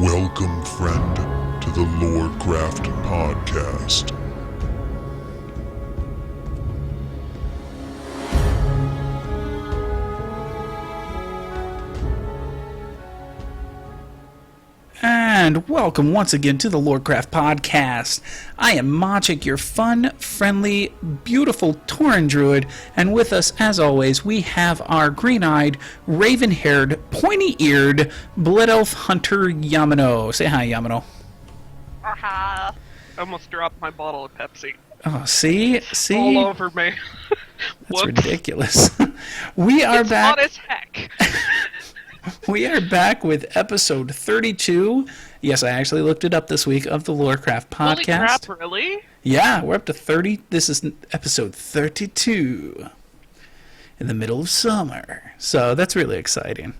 Welcome, friend, to the LoreCraft podcast. And welcome once again to the LoreCraft podcast. I am Machik, your fun, friendly, beautiful Tauren druid, and with us, as always, we have our green-eyed, raven-haired, pointy-eared, blood elf hunter Yamino. Say hi, Yamino. Aha! I almost dropped my bottle of Pepsi. Oh, see? All over me. That's ridiculous. We are it's back. Hot as heck. We are back with episode 32. Yes, I actually looked it up this week of the LoreCraft podcast. Holy crap, really? Yeah, we're up to 30. This is episode 32 in the middle of summer. So that's really exciting.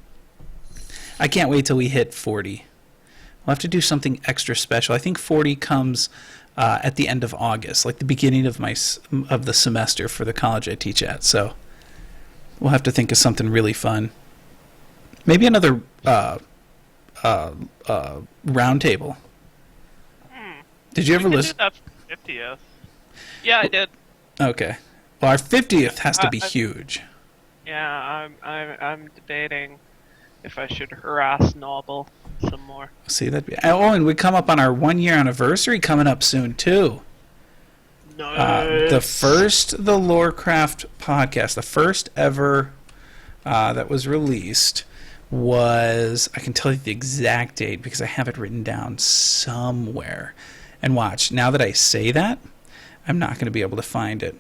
I can't wait till we hit 40. We'll have to do something extra special. I think 40 comes at the end of August, like the beginning of the semester for the college I teach at. So we'll have to think of something really fun. Maybe another round table. Did you ever listen? We could do that for 50th. Yeah, I did. Okay. Well, our 50th has to be huge. Yeah, I'm debating if I should harass Novel some more. See, that'd be. Oh, and we come up on our 1-year anniversary coming up soon too. Nice. The LoreCraft podcast, the first ever that was released, was, I can tell you the exact date because I have it written down somewhere. And watch, now that I say that, I'm not going to be able to find it.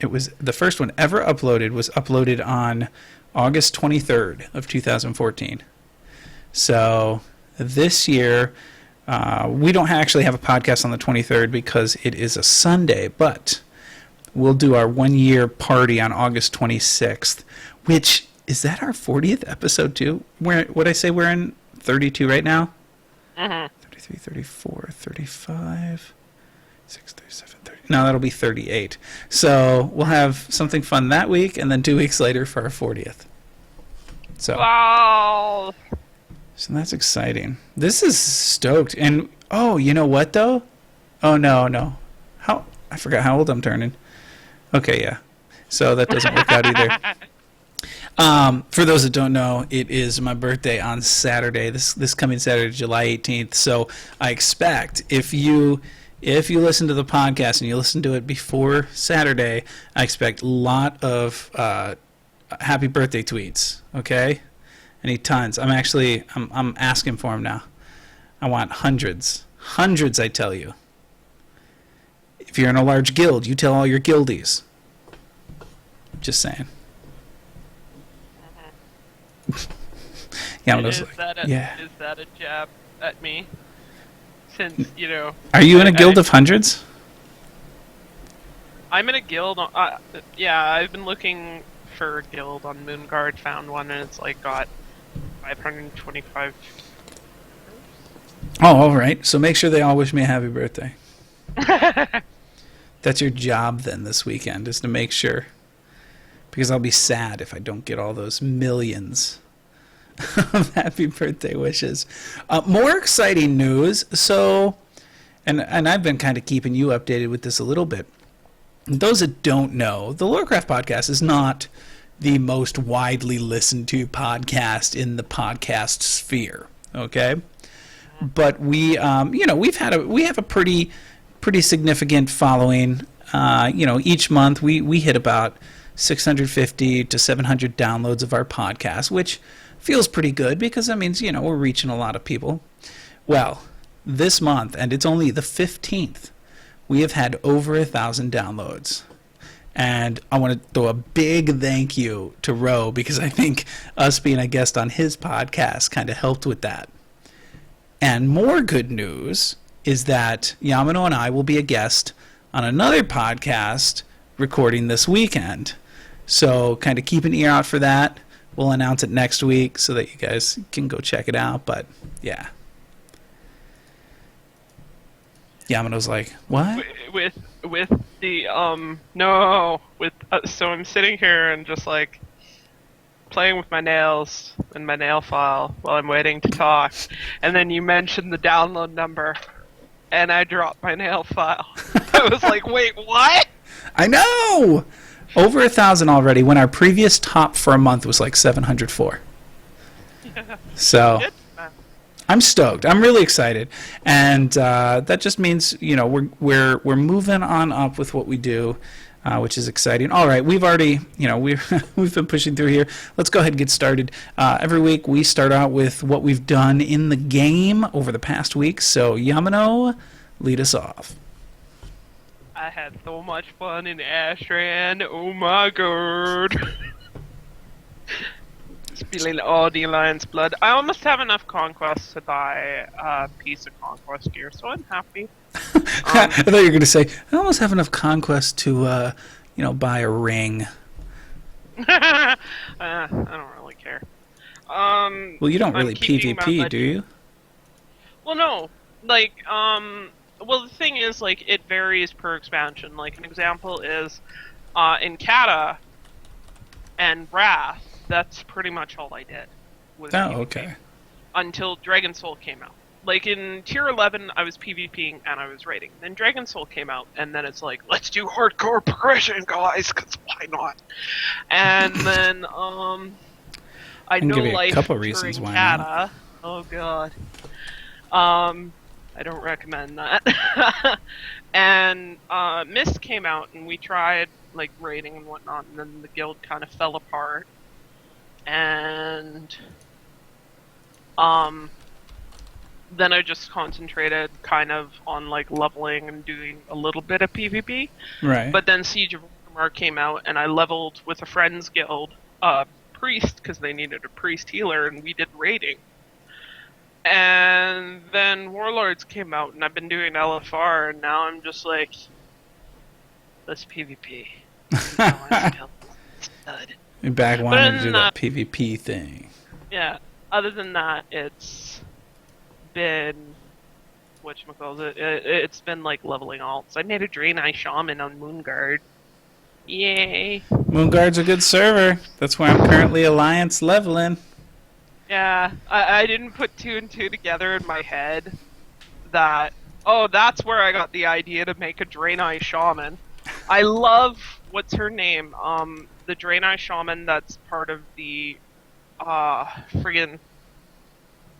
It was the first one ever uploaded was uploaded on August 23rd of 2014. So this year, we don't actually have a podcast on the 23rd because it is a Sunday, but we'll do our 1-year party on August 26th, which... Is that our 40th episode, too? What'd I say? We're in 32 right now? 33, 34, 35, 6, 37, 30. No, that'll be 38. So we'll have something fun that week, and then 2 weeks later for our 40th. So, wow! So that's exciting. This is stoked. And, oh, you know what, though? Oh, no. I forgot how old I'm turning. Okay, yeah. So that doesn't work out either. For those that don't know, it is my birthday on Saturday. This coming Saturday, July 18th. So I expect if you listen to the podcast and you listen to it before Saturday, I expect a lot of happy birthday tweets. Okay, I need tons. I'm asking for them now. I want hundreds. I tell you. If you're in a large guild, you tell all your guildies. Just saying. Yeah, is that a jab at me? Since, you know... Are you in a guild of hundreds? I'm in a guild... yeah, I've been looking for a guild on Moonguard, found one, and it's like got 525... Oh, alright. So make sure they all wish me a happy birthday. That's your job then this weekend, is to make sure. Because I'll be sad if I don't get all those millions of happy birthday wishes. More exciting news. So, and I've been kind of keeping you updated with this a little bit. Those that don't know, the LoreCraft podcast is not the most widely listened to podcast in the podcast sphere. Okay, but we, we have a pretty significant following. Each month we hit about 650 to 700 downloads of our podcast, which feels pretty good because that means, we're reaching a lot of people. Well, this month, and it's only the 15th, we have had over 1,000 downloads. And I want to throw a big thank you to Ro because I think us being a guest on his podcast kind of helped with that. And more good news is that Yamino and I will be a guest on another podcast recording this weekend. So kind of keep an ear out for that. We'll announce it next week so that you guys can go check it out. But yeah. Yamino's like, what? With the, no. So I'm sitting here and just like playing with my nails in my nail file while I'm waiting to talk, and then you mentioned the download number, and I dropped my nail file. I was like, wait, what? I know! Over 1,000 already, when our previous top for a month was like 704. So, I'm stoked. I'm really excited. And that just means, we're moving on up with what we do. Which is exciting. All right, we've already, we've been pushing through here. Let's go ahead and get started. Every week we start out with what we've done in the game over the past week. So, Yamino, lead us off. I had so much fun in Ashran. Oh my god. Spilling all the Alliance blood. I almost have enough conquests to buy a piece of conquest gear, so I'm happy. I thought you were going to say, I almost have enough conquest to, buy a ring. I don't really care. Well, you don't really PvP, do you? Well, no. Well, the thing is, it varies per expansion. Like, an example is, in Kata and Wrath, that's pretty much all I did. Okay. Until Dragon Soul came out. Like, in Tier 11, I was PvPing and I was raiding. Then Dragon Soul came out, and then it's like, let's do hardcore progression, guys, because why not? And then, I know give you a life couple reasons during why Kata. not. Oh, God. I don't recommend that. And, Mist came out, and we tried, raiding and whatnot, and then the guild kind of fell apart. And, then I just concentrated kind of on leveling and doing a little bit of PvP. Right. But then Siege of Orgrimmar came out and I leveled with a friend's guild, priest, because they needed a priest healer, and we did raiding. And then Warlords came out and I've been doing LFR, and now I'm just like, let's PvP. You're back wanting to do that PvP thing. Yeah. Other than that, it's been whatchamacallit, it's been leveling alts. I made a Draenei Shaman on Moonguard. Yay. Moonguard's a good server. That's where I'm currently Alliance leveling. Yeah, I didn't put two and two together in my head that, that's where I got the idea to make a Draenei Shaman. I love, what's her name? The Draenei Shaman that's part of the, friggin',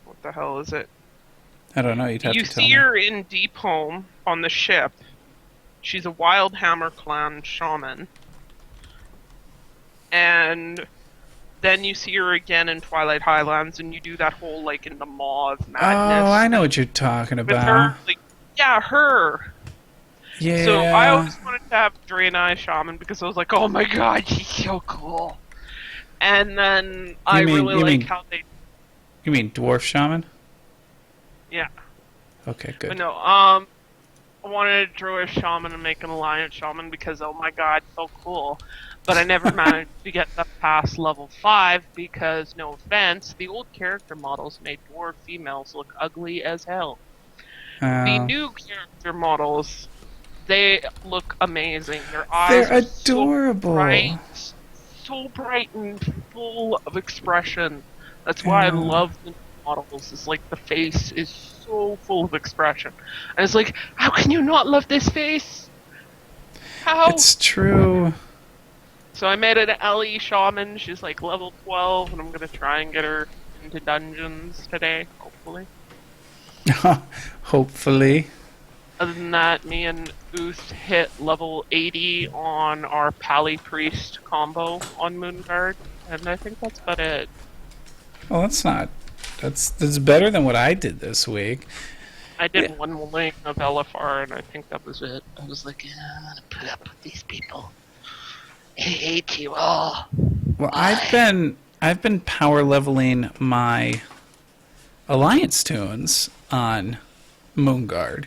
what the hell is it? I don't know. You'd have to tell me. You see her in Deep Home on the ship. She's a Wildhammer clan shaman. And then you see her again in Twilight Highlands, and you do that whole, in the Maw of Madness. Oh, I know what you're talking about. With her, her. Yeah. So I always wanted to have Draenei Shaman because I was like, oh my god, she's so cool. And then I really like how they... You mean Dwarf Shaman? Yeah. Okay, good. But no, I wanted to draw a shaman and make an Alliance Shaman because, oh my god, so cool. But I never managed to get that past level 5 because, no offense, the old character models made dwarf females look ugly as hell. The new character models, they look amazing. Their eyes are adorable. So bright and full of expression. That's why I love the models. It's the face is so full of expression. And it's like, how can you not love this face? How? It's true. So I made an LE Shaman. She's level 12, and I'm gonna try and get her into dungeons today, hopefully. Hopefully. Other than that, me and Ooth hit level 80 on our Pally Priest combo on Moonguard, and I think that's about it. Well, that's better than what I did this week. I did one link of LFR, and I think that was it. I was like, I'm gonna put up with these people. I hate you all. Well, I've been power leveling my Alliance tunes on Moonguard,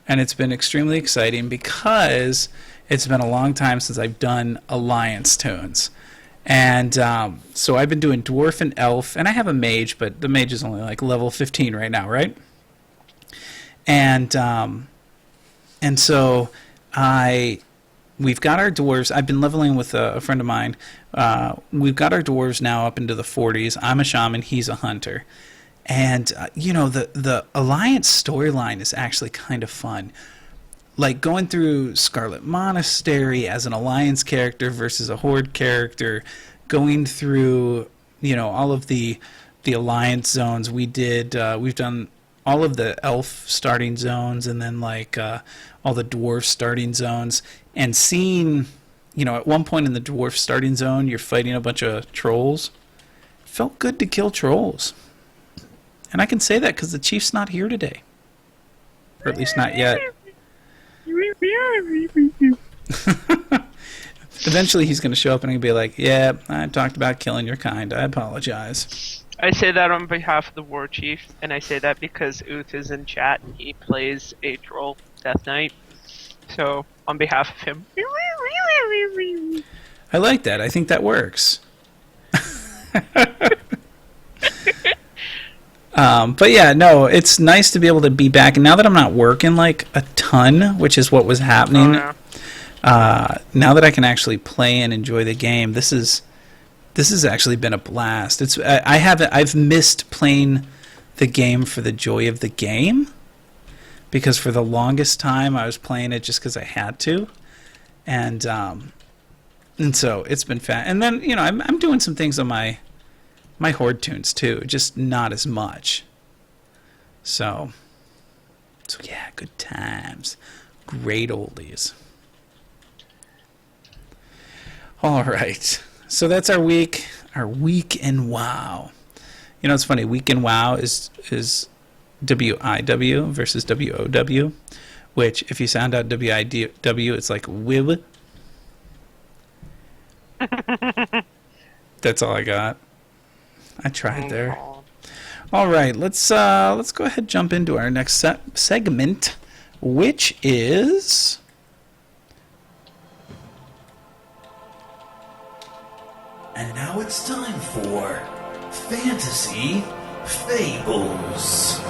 and it's been extremely exciting because it's been a long time since I've done Alliance tunes. And so I've been doing Dwarf and Elf, and I have a Mage, but the Mage is only level 15 right now, right? And so I we've got our dwarves. I've been leveling with a friend of mine. We've got our dwarves now up into the 40s. I'm a shaman. He's a hunter. And, the Alliance storyline is actually kind of fun. Like going through Scarlet Monastery as an Alliance character versus a Horde character, going through, all of the Alliance zones. We've done all of the elf starting zones and then all the dwarf starting zones, and seeing, at one point in the dwarf starting zone, you're fighting a bunch of trolls. It felt good to kill trolls. And I can say that because the chief's not here today. Or at least not yet. Eventually he's going to show up and he'll be like, yeah, I talked about killing your kind. I apologize. I say that on behalf of the war chief, and I say that because Uth is in chat and he plays a troll Death Knight. So, on behalf of him. I like that. I think that works. But yeah, no, it's nice to be able to be back. And now that I'm not working like a ton, which is what was happening, now that I can actually play and enjoy the game, this has actually been a blast. I've missed playing the game for the joy of the game, because for the longest time I was playing it just because I had to, and so it's been fun. And then I'm doing some things on my Horde tunes too, just not as much. So yeah, good times, great oldies. All right. So that's our week in WoW. It's funny. Week in WoW is WIW versus WOW, which if you sound out WIW, it's like WIB. That's all I got. I tried there. All right, let's go ahead and jump into our next segment, which is. And now it's time for Fantasy Fables.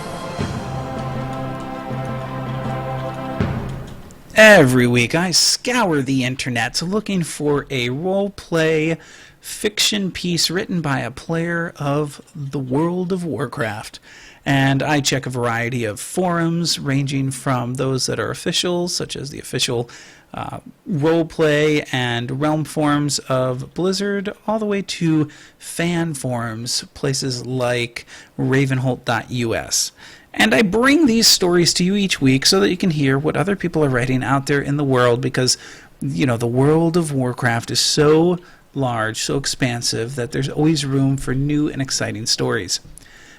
Every week I scour the internet looking for a role-play fiction piece written by a player of the world of Warcraft. And I check a variety of forums ranging from those that are official, such as the official roleplay and realm forums of Blizzard, all the way to fan forums, places like ravenholt.us. And I bring these stories to you each week so that you can hear what other people are writing out there in the world, because, the world of Warcraft is so large, so expansive, that there's always room for new and exciting stories.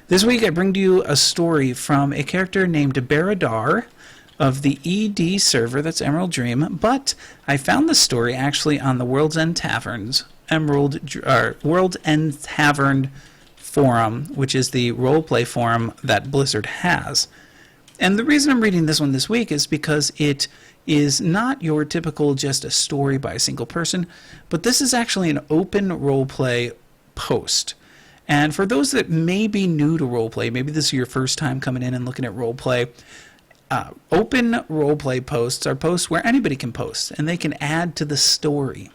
This week I bring to you a story from a character named Baradar of the ED server, that's Emerald Dream, but I found the story actually on the World's End Tavern forum, which is the roleplay forum that Blizzard has. And the reason I'm reading this one this week is because it is not your typical just a story by a single person, but this is actually an open roleplay post. And for those that may be new to roleplay, maybe this is your first time coming in and looking at roleplay, open roleplay posts are posts where anybody can post, and they can add to the story.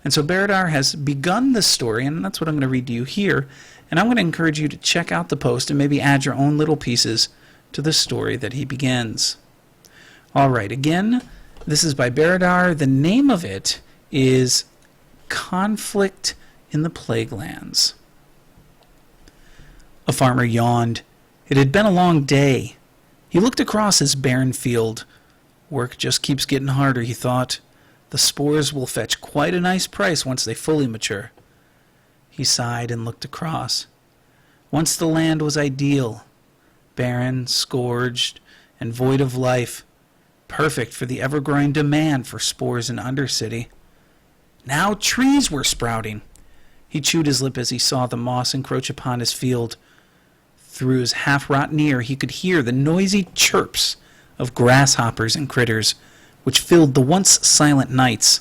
And so Baradar has begun the story, and that's what I'm going to read to you here. And I'm going to encourage you to check out the post and maybe add your own little pieces to the story that he begins. All right, again, this is by Baradar. The name of it is Conflict in the Plaguelands. A farmer yawned. It had been a long day. He looked across his barren field. Work just keeps getting harder, he thought. The spores will fetch quite a nice price once they fully mature. He sighed and looked across. Once the land was ideal, barren, scourged, and void of life, perfect for the ever-growing demand for spores in Undercity. Now trees were sprouting. He chewed his lip as he saw the moss encroach upon his field. Through his half-rotten ear he could hear the noisy chirps of grasshoppers and critters, which filled the once silent nights.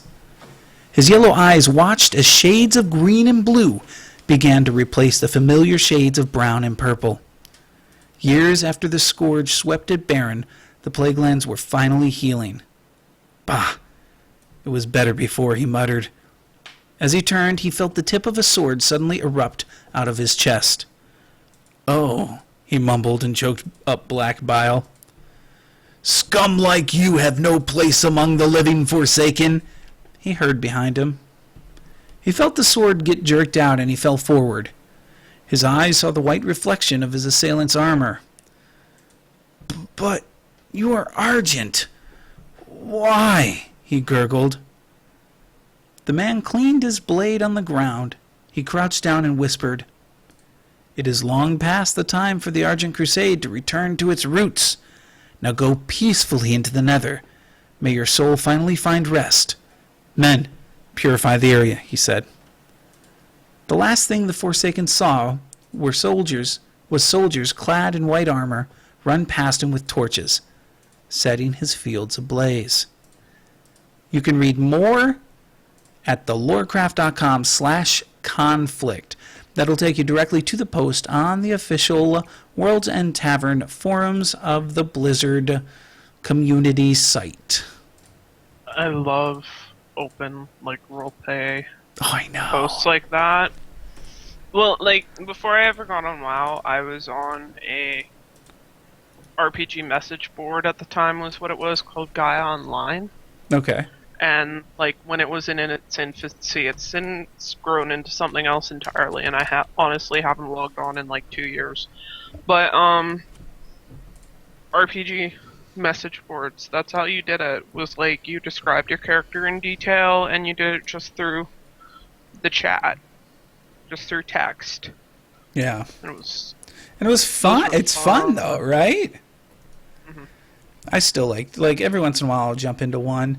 His yellow eyes watched as shades of green and blue began to replace the familiar shades of brown and purple. Years after the scourge swept it barren, the Plaguelands were finally healing. Bah! It was better before, he muttered. As he turned, he felt the tip of a sword suddenly erupt out of his chest. Oh, he mumbled and choked up black bile. Scum like you have no place among the living, Forsaken, he heard behind him. He felt the sword get jerked out and he fell forward. His eyes saw the white reflection of his assailant's armor. But you are Argent. Why? He gurgled. The man cleaned his blade on the ground. He crouched down and whispered, It is long past the time for the Argent Crusade to return to its roots. Now go peacefully into the Nether. May your soul finally find rest. Men, purify the area, he said. The last thing the Forsaken saw was soldiers clad in white armor run past him with torches, setting his fields ablaze. You can read more at the LoreCraft.com/conflict. That'll take you directly to the post on the official World's End Tavern forums of the Blizzard community site. I love open, roleplay Oh, I know. posts like that. Well, before I ever got on WoW, I was on a RPG message board at the time, was what it was, called Gaia Online. Okay. And, when it was in its infancy, it's since grown into something else entirely, and I honestly haven't logged on in, 2 years. But, RPG message boards, that's how you did it, was, you described your character in detail, and you did it just through the chat. Just through text. Yeah. And it was fun. It's fun, though, right? Mm-hmm. I still like every once in a while I'll jump into one.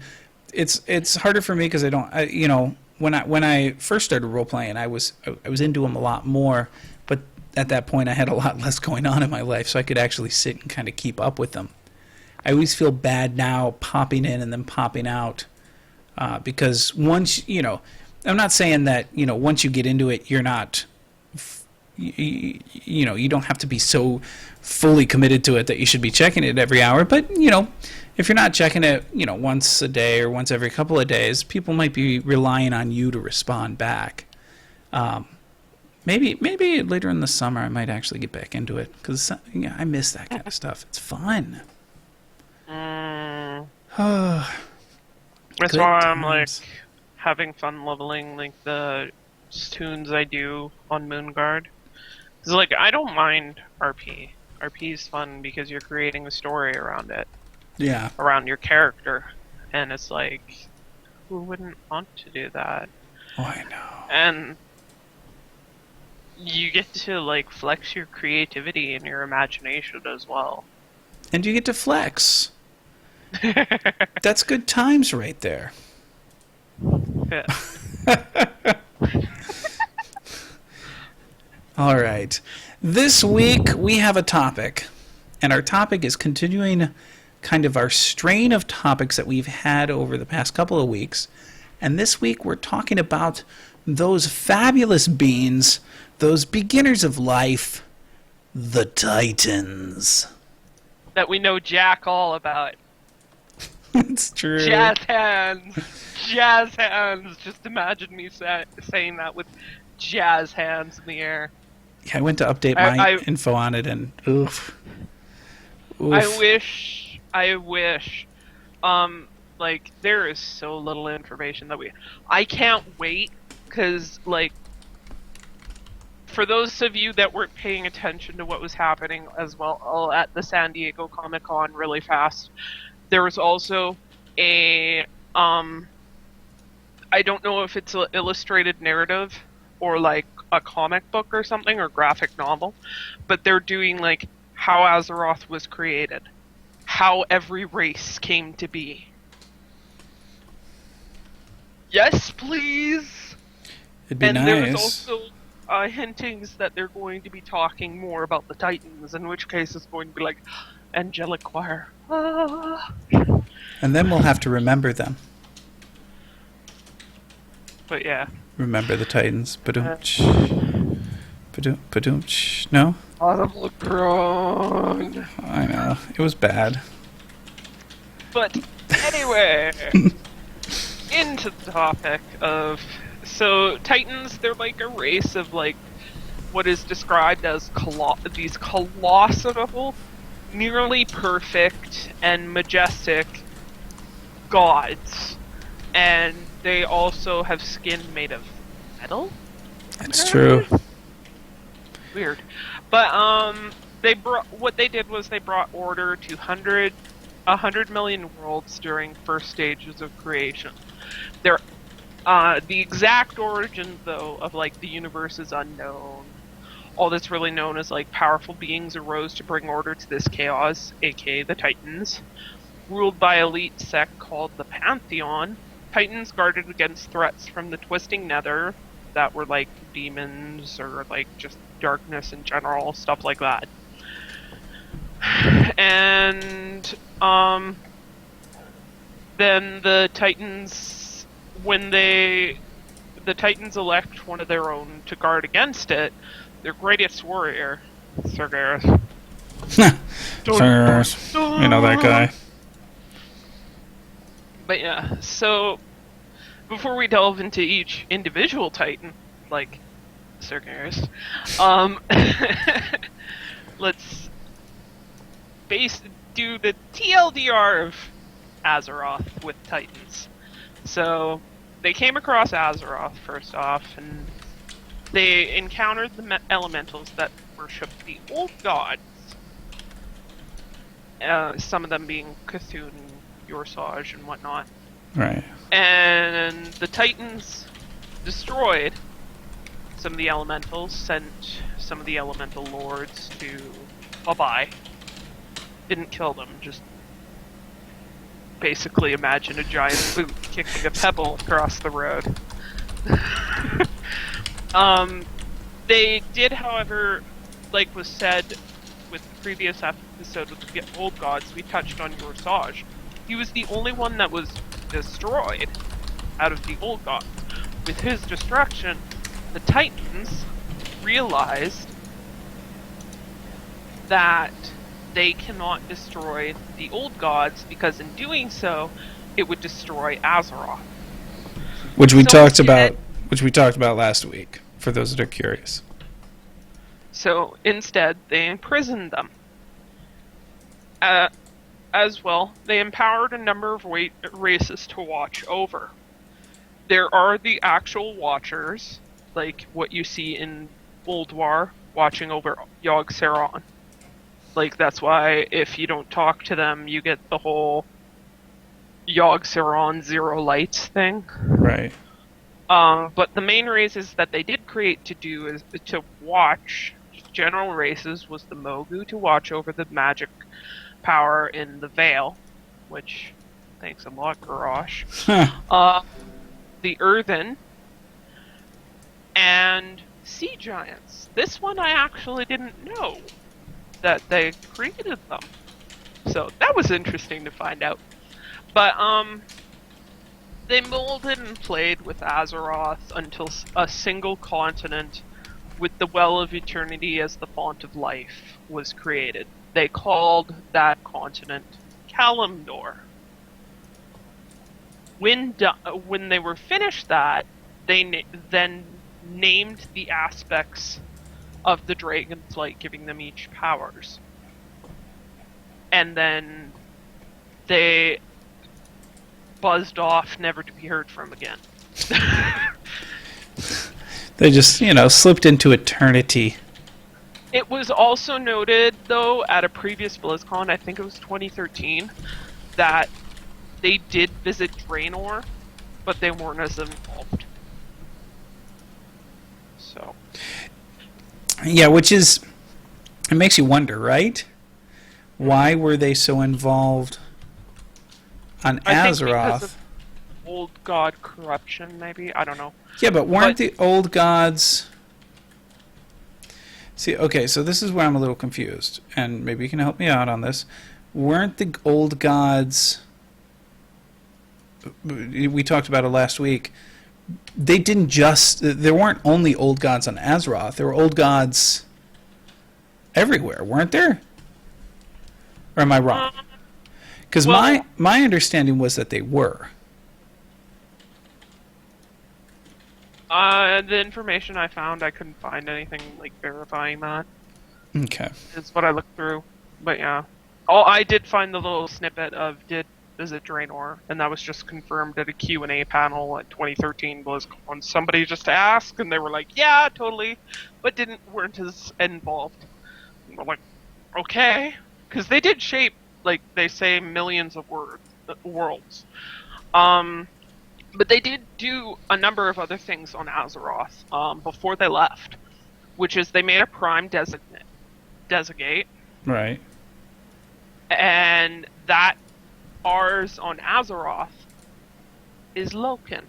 It's harder for me because I don't, when I first started role playing, I was into them a lot more, but at that point I had a lot less going on in my life, so I could actually sit and kind of keep up with them. I always feel bad now popping in and then popping out, because once I'm not saying that once you get into it you're not, you don't have to be so fully committed to it that you should be checking it every hour, but if you're not checking it, once a day or once every couple of days, people might be relying on you to respond back. Maybe later in the summer I might actually get back into it because I miss that kind of stuff. It's fun. That's Good why I'm times. having fun leveling the tunes I do on Moonguard. Because I don't mind RP. RP is fun because you're creating a story around it. Yeah. Around your character. And it's who wouldn't want to do that? Oh, I know. And you get to flex your creativity and your imagination as well. And you get to flex. That's good times right there. Yeah. All right. This week we have a topic, and our topic is continuing kind of our strain of topics that we've had over the past couple of weeks. And this week we're talking about those fabulous beings, those beginners of life, the Titans. That we know jack all about. It's true. Jazz hands! Jazz hands! Just imagine me saying that with jazz hands in the air. Yeah, I went to update my info on it, and oof. I wish, there is so little information that I can't wait, because, for those of you that weren't paying attention to what was happening as well at the San Diego Comic-Con really fast, there was also a, I don't know if it's an illustrated narrative or a comic book or something, or graphic novel, but they're doing how Azeroth was created, how every race came to be. Yes, please! It'd be and nice. there was also hintings that they're going to be talking more about the Titans, in which case it's going to be angelic choir. Ah. And then we'll have to remember them. But yeah. Remember the Titans. Ba-doom-tsh. Ba-doom-tsh. No? Audible groan. I know. It was bad. But anyway, into the topic of, so Titans, they're like a race of like what is described as these colossal, nearly perfect and majestic gods, and they also have skin made of metal. It's true. Weird, but what they did was they brought order to 100 million worlds during first stages of creation. They're the exact origin, though, of like the universe is unknown. All that's really known is like powerful beings arose to bring order to this chaos, aka the Titans, ruled by elite sect called the Pantheon. Titans guarded against threats from the twisting nether that were like demons or like just darkness in general, stuff like that. And then the Titans, when the Titans elect one of their own to guard against it, their greatest warrior, Sargeras. Sargeras. You know that guy. But yeah, so before we delve into each individual Titan, like Sargeras, let's do the TLDR of Azeroth with Titans. So they came across Azeroth first off, and they encountered the elementals that worshipped the old gods. Some of them being Cthulhu, Yorsage, and whatnot. Right. And the Titans destroyed some of the elementals, sent some of the elemental lords to bye-bye. Didn't kill them, just basically imagine a giant boot kicking a pebble across the road. They did, however, like was said with the previous episode with the old gods, we touched on Yorsage. He was the only one that was destroyed out of the old gods. With his destruction, the Titans realized that they cannot destroy the old gods because in doing so, it would destroy Azeroth. Which we talked about last week, for those that are curious. So instead, they imprisoned them. As well, they empowered a number of races to watch over. There are the actual Watchers, like what you see in Old War, watching over Yogg-Saron. Like, that's why if you don't talk to them, you get the whole Yogg-Saron Zero Lights thing. Right. But the main races that they did create to do is to watch general races was the Mogu to watch over the magic power in the Vale, which thanks a lot, Garrosh. The Earthen and Sea Giants. This one I actually didn't know that they created them, so that was interesting to find out. But they molded and played with Azeroth until a single continent with the Well of Eternity as the font of life was created. They called that continent Kalimdor. When they were finished that, they then named the aspects of the Dragonflight, giving them each powers. And then they buzzed off, never to be heard from again. They just, slipped into eternity. It was also noted, though, at a previous BlizzCon, I think it was 2013, that they did visit Draenor, but they weren't as involved. So. Yeah, it makes you wonder, right? Why were they so involved on Azeroth? I think because of old god corruption, maybe? I don't know. Yeah, but weren't the old gods... See, okay, so this is where I'm a little confused, and maybe you can help me out on this. Weren't the old gods... We talked about it last week. They didn't just... There weren't only old gods on Azeroth. There were old gods everywhere, weren't there? Or am I wrong? Because my understanding was that they were. The information I found, I couldn't find anything like verifying that. Okay. Is what I looked through. But yeah. I did find the little snippet of did visit Draenor, and that was just confirmed at a Q&A panel at 2013 BlizzCon. Somebody just asked, and they were like, yeah, totally, but weren't as involved. And we're like, okay. Because they did shape, like, they say millions of worlds. But they did do a number of other things on Azeroth before they left, which is they made a prime designate. Right. And that ours on Azeroth is Loken.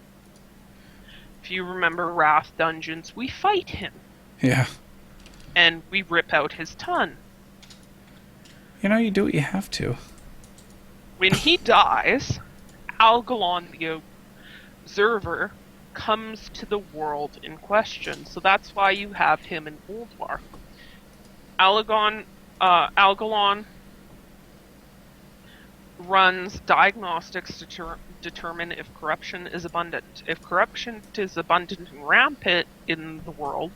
If you remember Wrath Dungeons, we fight him. Yeah. And we rip out his ton. You know, you do what you have to. When he dies, Algalon the Observer comes to the world in question. So that's why you have him in Ulduar. Algalon runs diagnostics to determine if corruption is abundant. If corruption is abundant and rampant in the world,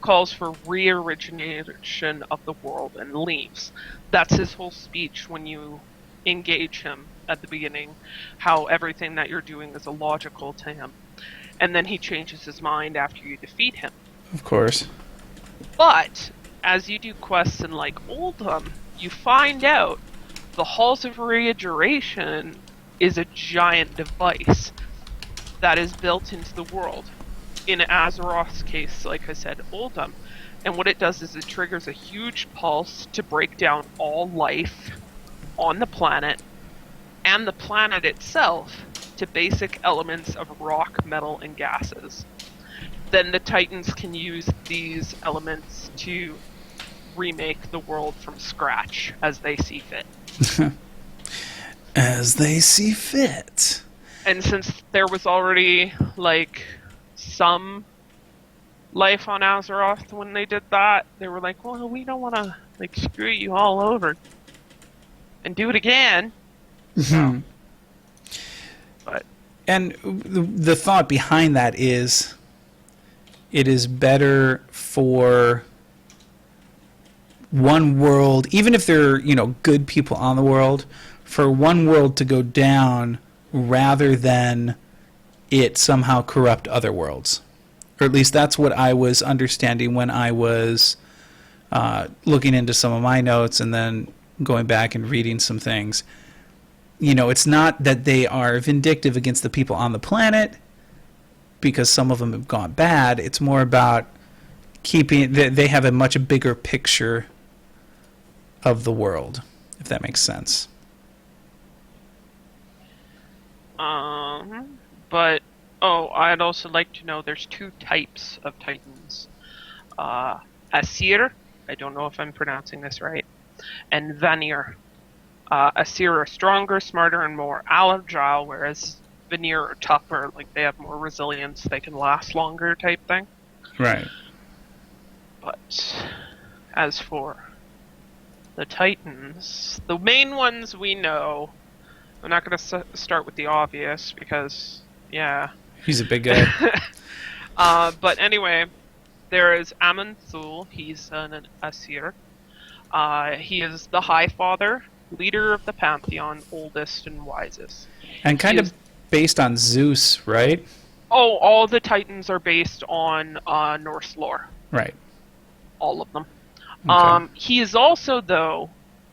calls for re-origination of the world and leaves. That's his whole speech when you engage him at the beginning, how everything that you're doing is illogical to him. And then he changes his mind after you defeat him. Of course. But as you do quests in like Oldham, you find out the Halls of Reiteration is a giant device that is built into the world. In Azeroth's case, like I said, Oldham. And what it does is it triggers a huge pulse to break down all life on the planet and the planet itself to basic elements of rock, metal, and gases. Then the Titans can use these elements to remake the world from scratch as they see fit. As they see fit. And since there was already, like, some life on Azeroth when they did that, they were like, well, we don't want to, like, screw you all over and do it again. Mm-hmm. But and the thought behind that is it is better for one world, even if there are, good people on the world, for one world to go down rather than it somehow corrupt other worlds. Or at least that's what I was understanding when I was looking into some of my notes and then going back and reading some things. It's not that they are vindictive against the people on the planet because some of them have gone bad. It's more about they have a much bigger picture of the world, if that makes sense. But I'd also like to know there's two types of Titans. Asir, I don't know if I'm pronouncing this right, and Vanir. Asir are stronger, smarter, and more agile, whereas Vanir are tougher, like they have more resilience, they can last longer type thing. Right. But as for the Titans, the main ones we know, I'm not going to start with the obvious because, yeah. He's a big guy. But anyway, there is Aman'Thul. He's an Asir. He is the High Father, leader of the Pantheon, oldest and wisest. And kind of based on Zeus, right? Oh, all the Titans are based on Norse lore. Right. All of them. Okay. He is also, though,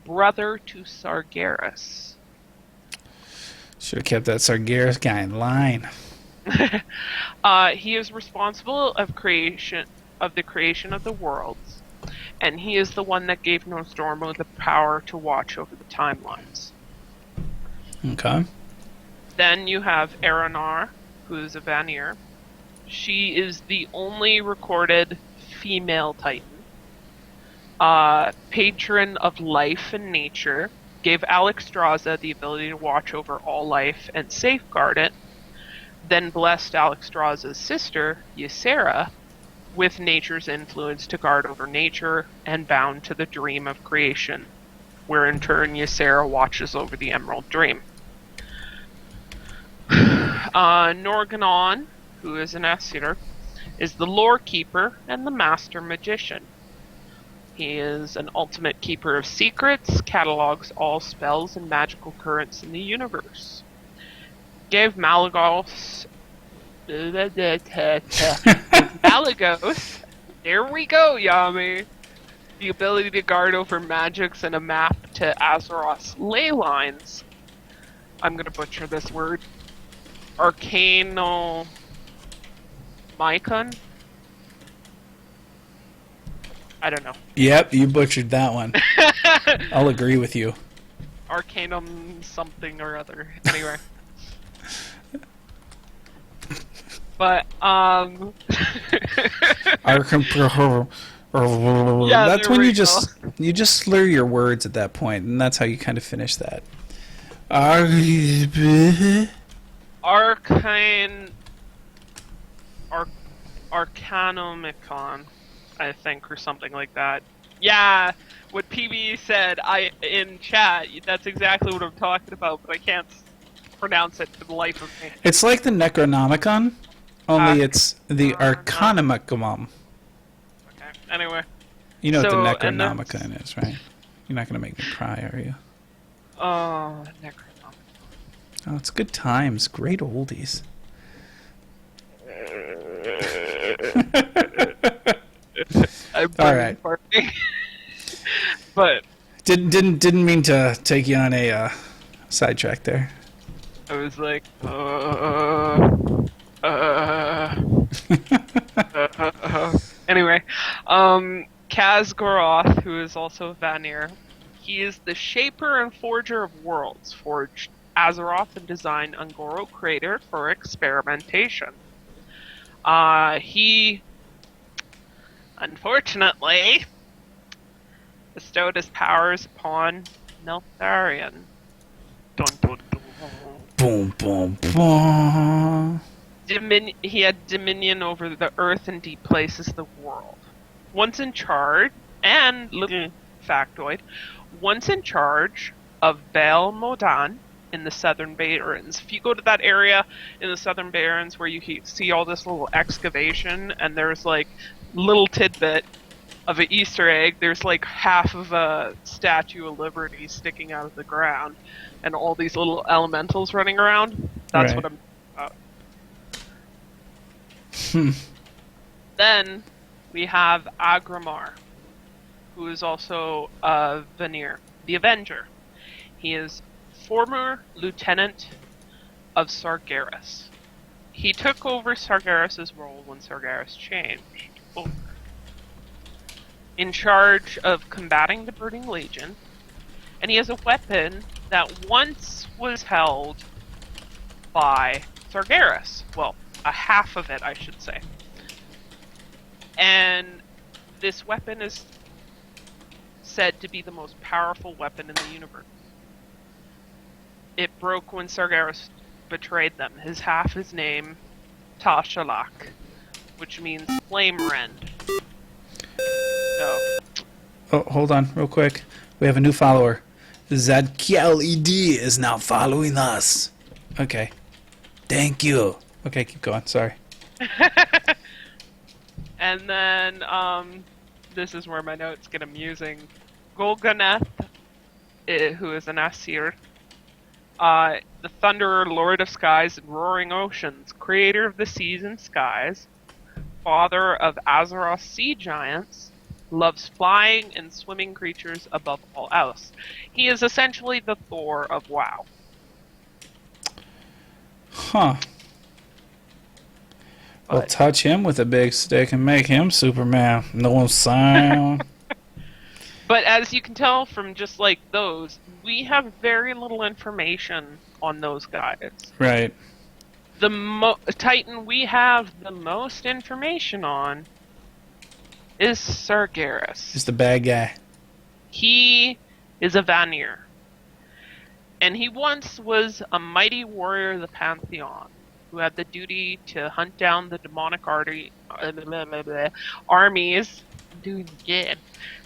brother to Sargeras. Should have kept that Sargeras guy in line. He is responsible of the creation of the worlds, and he is the one that gave Nostormo the power to watch over the timelines. Okay. Then you have Aranar, who is a Vanir. She is the only recorded female Titan. Patron of life and nature, gave Alexstrasza the ability to watch over all life and safeguard it, then blessed Alexstrasza's sister, Ysera, with nature's influence to guard over nature, and bound to the dream of creation, where in turn Ysera watches over the Emerald Dream. Norganon, who is an Aesir, is the lore keeper and the master magician. He is an ultimate keeper of secrets, catalogs all spells and magical currents in the universe. Gave Malagos Malagos, there we go, Yami, the ability to guard over magics and a map to Azeroth's ley lines. I'm gonna butcher this word. Arcano Mycon? I don't know. Yep, you butchered that one. I'll agree with you. Arcanum something or other. Anyway. But, Arkham. Yeah, That's there when we you go. just slur your words at that point, and that's how you kind of finish that. Arcanomicon, I think, or something like that. Yeah, what PB said in chat, that's exactly what I'm talking about, but I can't pronounce it for the life of me. It's like the Necronomicon, only it's the Arcanomicon. Okay, anyway. You know So, what the and then- Necronomicon is, right? You're not going to make me cry, are you? Oh, Necronomicon. Oh, it's good times. Great oldies. I'm All right. farting. But Didn't mean to take you on a sidetrack there. I was like, Anyway, Kaz Goroth, who is also Vanir, he is the shaper and forger of worlds, forged Azeroth and designed Ungoro Crater for experimentation. He, unfortunately, bestowed his powers upon Neltharion. Dun, dun, dun. Boom, boom, boom. He had dominion over the earth and deep places of the world. Once in charge, and little factoid, once in charge of Baal Modan in the Southern Barrens. If you go to that area in the Southern Barrens where you see all this little excavation and there's like little tidbit of an Easter egg, there's like half of a Statue of Liberty sticking out of the ground and all these little elementals running around. That's Right. what I'm about. Then we have Agramar, who is also Vanir, the Avenger. He is former lieutenant of Sargeras. He took over Sargeras' role when Sargeras changed over. In charge of combating the Burning Legion, and he has a weapon that once was held by Sargeras. Well, a half of it, I should say. And this weapon is said to be the most powerful weapon in the universe. It broke when Sargeras betrayed them. His half is named Tashalak, which means flame rend. So, Oh, hold on, real quick. We have a new follower. Zadkiel ED is now following us. Okay. Thank you. Okay, keep going. Sorry. and then this is where my notes get amusing. Golganeth, who is an Asir, the Thunderer, Lord of Skies and Roaring Oceans, creator of the seas and skies, father of Azeroth sea giants, loves flying and swimming creatures above all else. He is essentially the Thor of WoW. Huh. We'll But- touch him with a big stick and make him Superman. No sound. But as you can tell from just like those, we have very little information on those guys. Right. The Titan we have the most information on is Sargeras. He's the bad guy. He is a Vanir. And he once was a mighty warrior of the Pantheon, who had the duty to hunt down the demonic armies, I'm doing it again,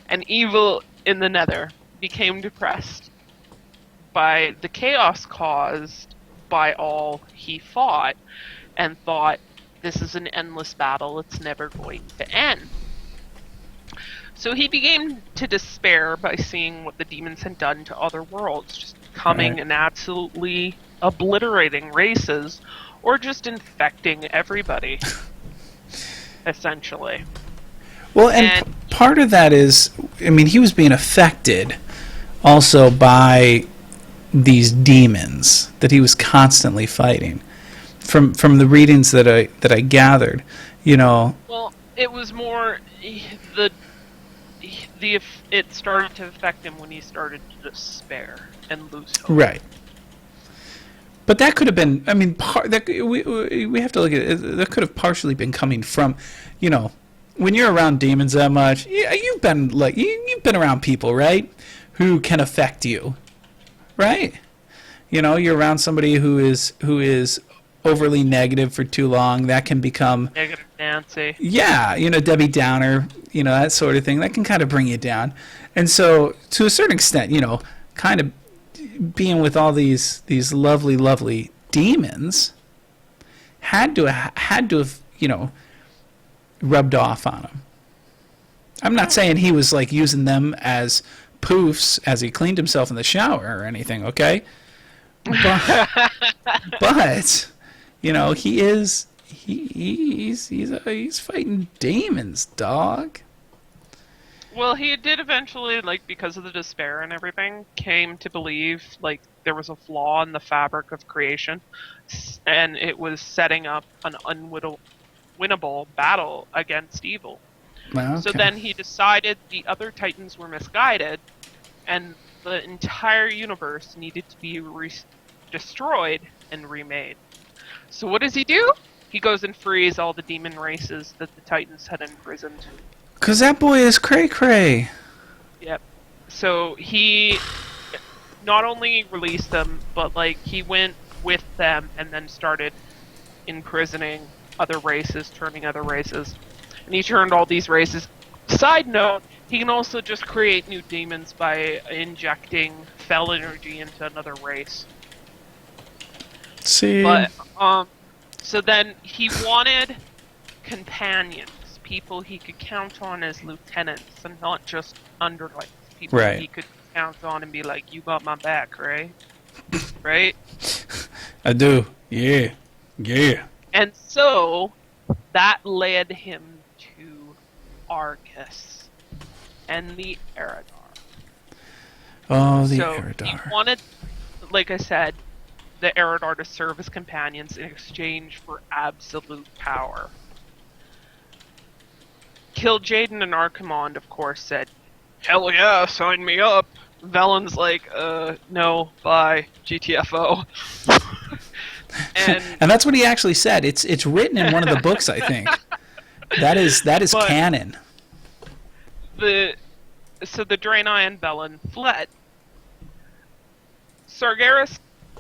and evil in the Nether. Became depressed by the chaos caused by all he fought, and thought, this is an endless battle. It's never going to end. So he began to despair by seeing what the demons had done to other worlds, just coming and absolutely obliterating races, or just infecting everybody, essentially. Well, and part of that is, I mean, he was being affected also by these demons that he was constantly fighting. From the readings that I gathered, you know. Well, it was more it started to affect him when he started to despair and lose hope. Right. But that could have been, I mean, we have to look at it, that could have partially been coming from, you know, when you're around demons that much, you've been around people, right, who can affect you, right? You know, you're around somebody who is overly negative for too long, that can become negative Nancy. Yeah, you know, Debbie Downer, you know, that sort of thing. That can kind of bring you down. And so, to a certain extent, you know, kind of being with all these lovely, lovely demons had to have, you know, rubbed off on him. I'm not saying he was like using them as poofs as he cleaned himself in the shower or anything, okay? But you know, he's fighting demons, dog. Well, he did eventually, like, because of the despair and everything, came to believe, like, there was a flaw in the fabric of creation, and it was setting up an unwinnable battle against evil. Well, okay. So then he decided the other Titans were misguided, and the entire universe needed to be destroyed and remade. So what does he do? He goes and frees all the demon races that the Titans had imprisoned. 'Cause that boy is cray-cray. Yep. So he not only released them, but, like, he went with them and then started imprisoning other races, turning other races. And he turned all these races. Side note, he can also just create new demons by injecting fel energy into another race. See? But, so then he wanted companions, people he could count on as lieutenants, and not just underlings, people he could count on and be like, you got my back, right? Right? I do. Yeah. Yeah. And so, that led him to Arcus and the Eridar. Oh, the so Eridar. He wanted, like I said, the Eridar to serve as companions in exchange for absolute power. Kil'jaeden and Archimonde, of course, said, hell yeah, sign me up. Velen's like, no, bye, GTFO. and that's what he actually said. It's written in one of the books, I think. That is canon. So the Draenei and Velen fled. Sargeras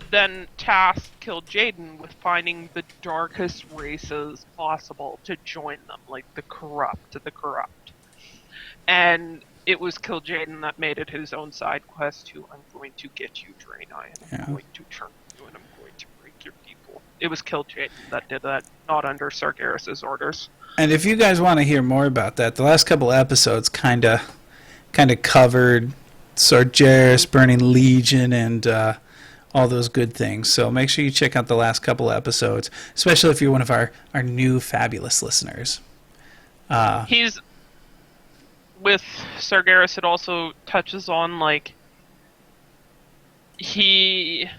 then tasked Kil'jaeden with finding the darkest races possible to join them, like the corrupt. And it was Kil'jaeden that made it his own side quest to, I'm going to get you, Draenei, and I'm going to turn you, and I'm going to break your people. It was Kil'jaeden that did that, not under Sargeras' orders. And if you guys want to hear more about that, the last couple episodes kind of covered Sargeras, Burning Legion, and all those good things. So make sure you check out the last couple episodes, especially if you're one of our new fabulous listeners. He's with Sargeras. It also touches on, like, he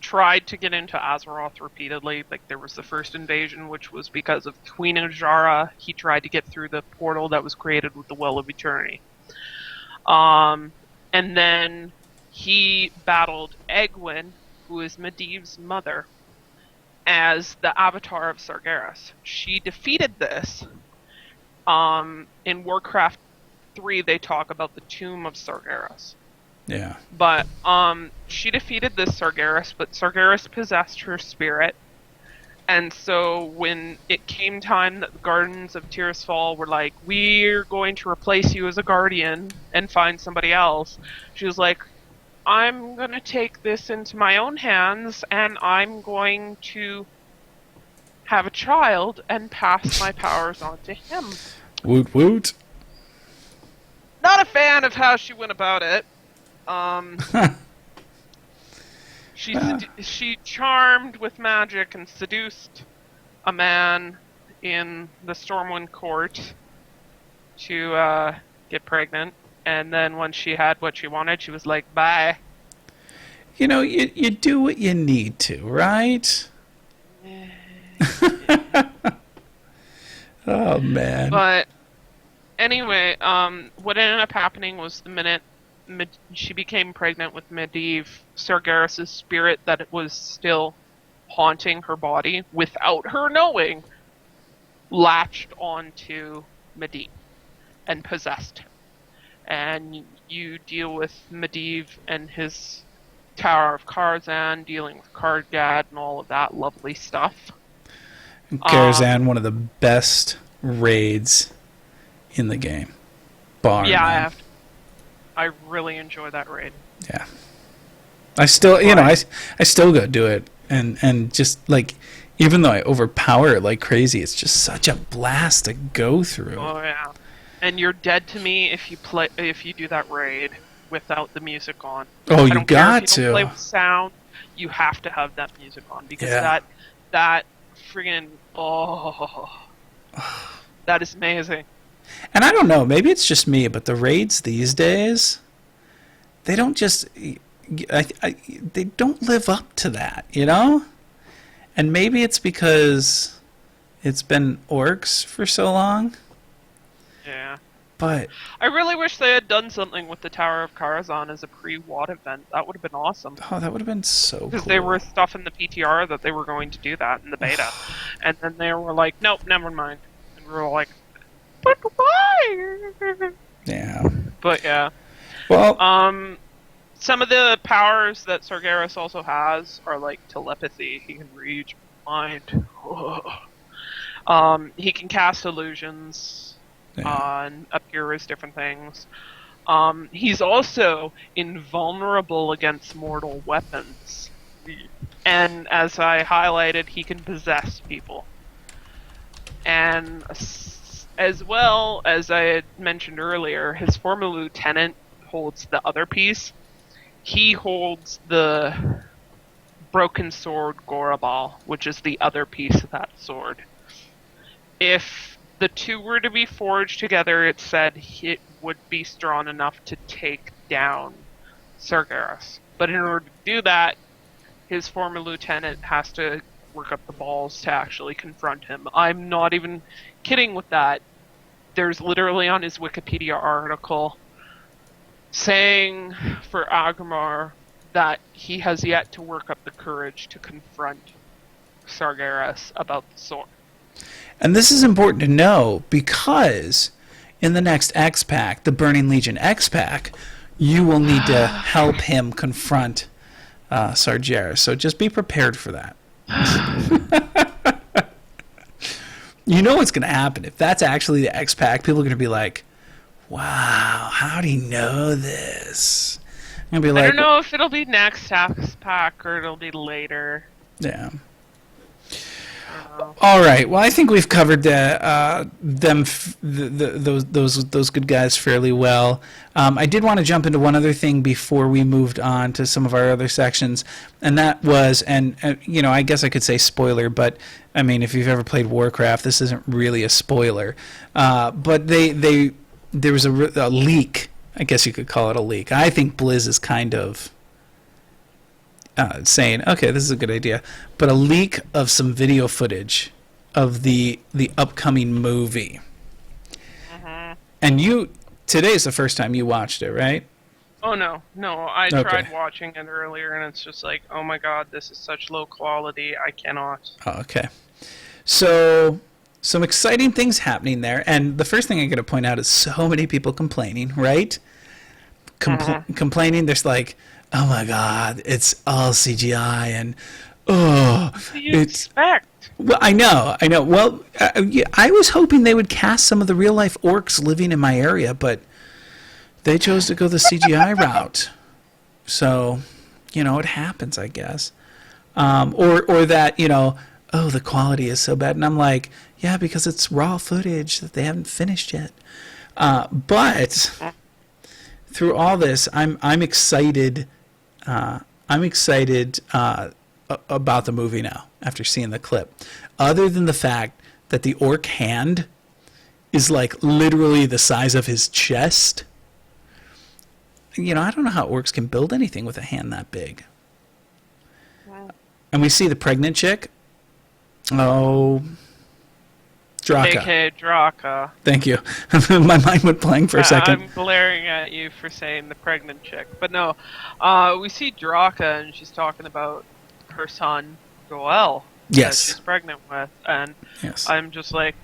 tried to get into Azeroth repeatedly. Like, there was the first invasion, which was because of Queen Ajara. He tried to get through the portal that was created with the Well of Eternity. And then he battled Egwene, who is Medivh's mother, as the avatar of Sargeras. She defeated this. In LoreCraft 3, they talk about the tomb of Sargeras. Yeah. But she defeated this Sargeras, but Sargeras possessed her spirit. And so when it came time that the Gardens of Tirisfal were like, we're going to replace you as a guardian and find somebody else, she was like, I'm going to take this into my own hands, and I'm going to have a child and pass my powers on to him. Woot woot. Not a fan of how she went about it. She charmed with magic and seduced a man in the Stormwind court to get pregnant, and then when she had what she wanted, she was like, bye. You know, you do what you need to, right? Oh, man. But anyway, what ended up happening was the minute she became pregnant with Medivh, Sargeras' spirit that it was still haunting her body without her knowing, latched onto Medivh and possessed him. And you deal with Medivh and his Tower of Karzan, dealing with Kargad and all of that lovely stuff. Karzan, one of the best raids in the game. Bar Yeah, none. I really enjoy that raid. Yeah. I still, I still go do it. And just, like, even though I overpower it like crazy, it's just such a blast to go through. Oh, yeah. And you're dead to me if you do that raid without the music on. Oh, I you don't care got if you don't play to. with sound. You have to have that music on because Yeah. that friggin' that is amazing. And I don't know, maybe it's just me, but the raids these days, they don't just, they don't live up to that, you know? And maybe it's because it's been orcs for so long, Yeah. but I really wish they had done something with the Tower of Karazhan as a pre-WoD event. That would have been awesome. oh, that would have been so cool. Because they were stuff in the PTR that they were going to do that in the beta. And then they were like, nope, never mind. And we were like, but why? Yeah. But yeah. Well, Some of the powers that Sargeras also has are like telepathy. He can read your mind. He can cast illusions and appear as different things. He's also invulnerable against mortal weapons. And as I highlighted, he can possess people. And as well as I had mentioned earlier, his former lieutenant holds the other piece. He holds the broken sword Gorabal, which is the other piece of that sword. If the two were to be forged together, it said it would be strong enough to take down Sargeras. But in order to do that, his former lieutenant has to work up the balls to actually confront him. I'm not even kidding with that. There's literally on his Wikipedia article saying for Agmar that he has yet to work up the courage to confront Sargeras about the sword. and this is important to know because in the next xpac, the Burning Legion xpac, you will need to help him confront Sargeras. So just be prepared for that. You know what's going to happen. If that's actually the xpac, people are going to be like, wow, how do you know this? I'm going to be like, I don't know if it'll be next pack or it'll be later. yeah. All right. Well, I think we've covered those good guys fairly well. I did want to jump into one other thing before we moved on to some of our other sections, and that was, and I guess I could say spoiler, but I mean, if you've ever played WarCraft, this isn't really a spoiler. But there was a leak. I guess you could call it a leak. I think Blizz is kind of saying, okay, this is a good idea, but a leak of some video footage of the upcoming movie. Mm-hmm. And today is the first time you watched it, right? Oh, no. I Okay. tried watching it earlier, and it's just like, oh my god, this is such low quality, I cannot. Oh, okay. So, some exciting things happening there, and the first thing I'm going to point out is so many people complaining, right? Complaining, there's like, oh my god, it's all CGI, and What do you expect? Well, I know. Well, yeah, I was hoping they would cast some of the real-life orcs living in my area, but they chose to go the CGI route. So, it happens, I guess. Or that, oh, the quality is so bad. And I'm like, yeah, because it's raw footage that they haven't finished yet. But through all this, I'm excited. I'm excited about the movie now after seeing the clip. Other than the fact that the orc hand is like literally the size of his chest. You know, I don't know how orcs can build anything with a hand that big. Wow. And we see the pregnant chick. Oh, Draka. AKA Draka. Thank you. My mind went blank for a second. I'm glaring at you for saying the pregnant chick. But no, we see Draka and she's talking about her son, Joel. Yes. That she's pregnant with. And Yes. I'm just like,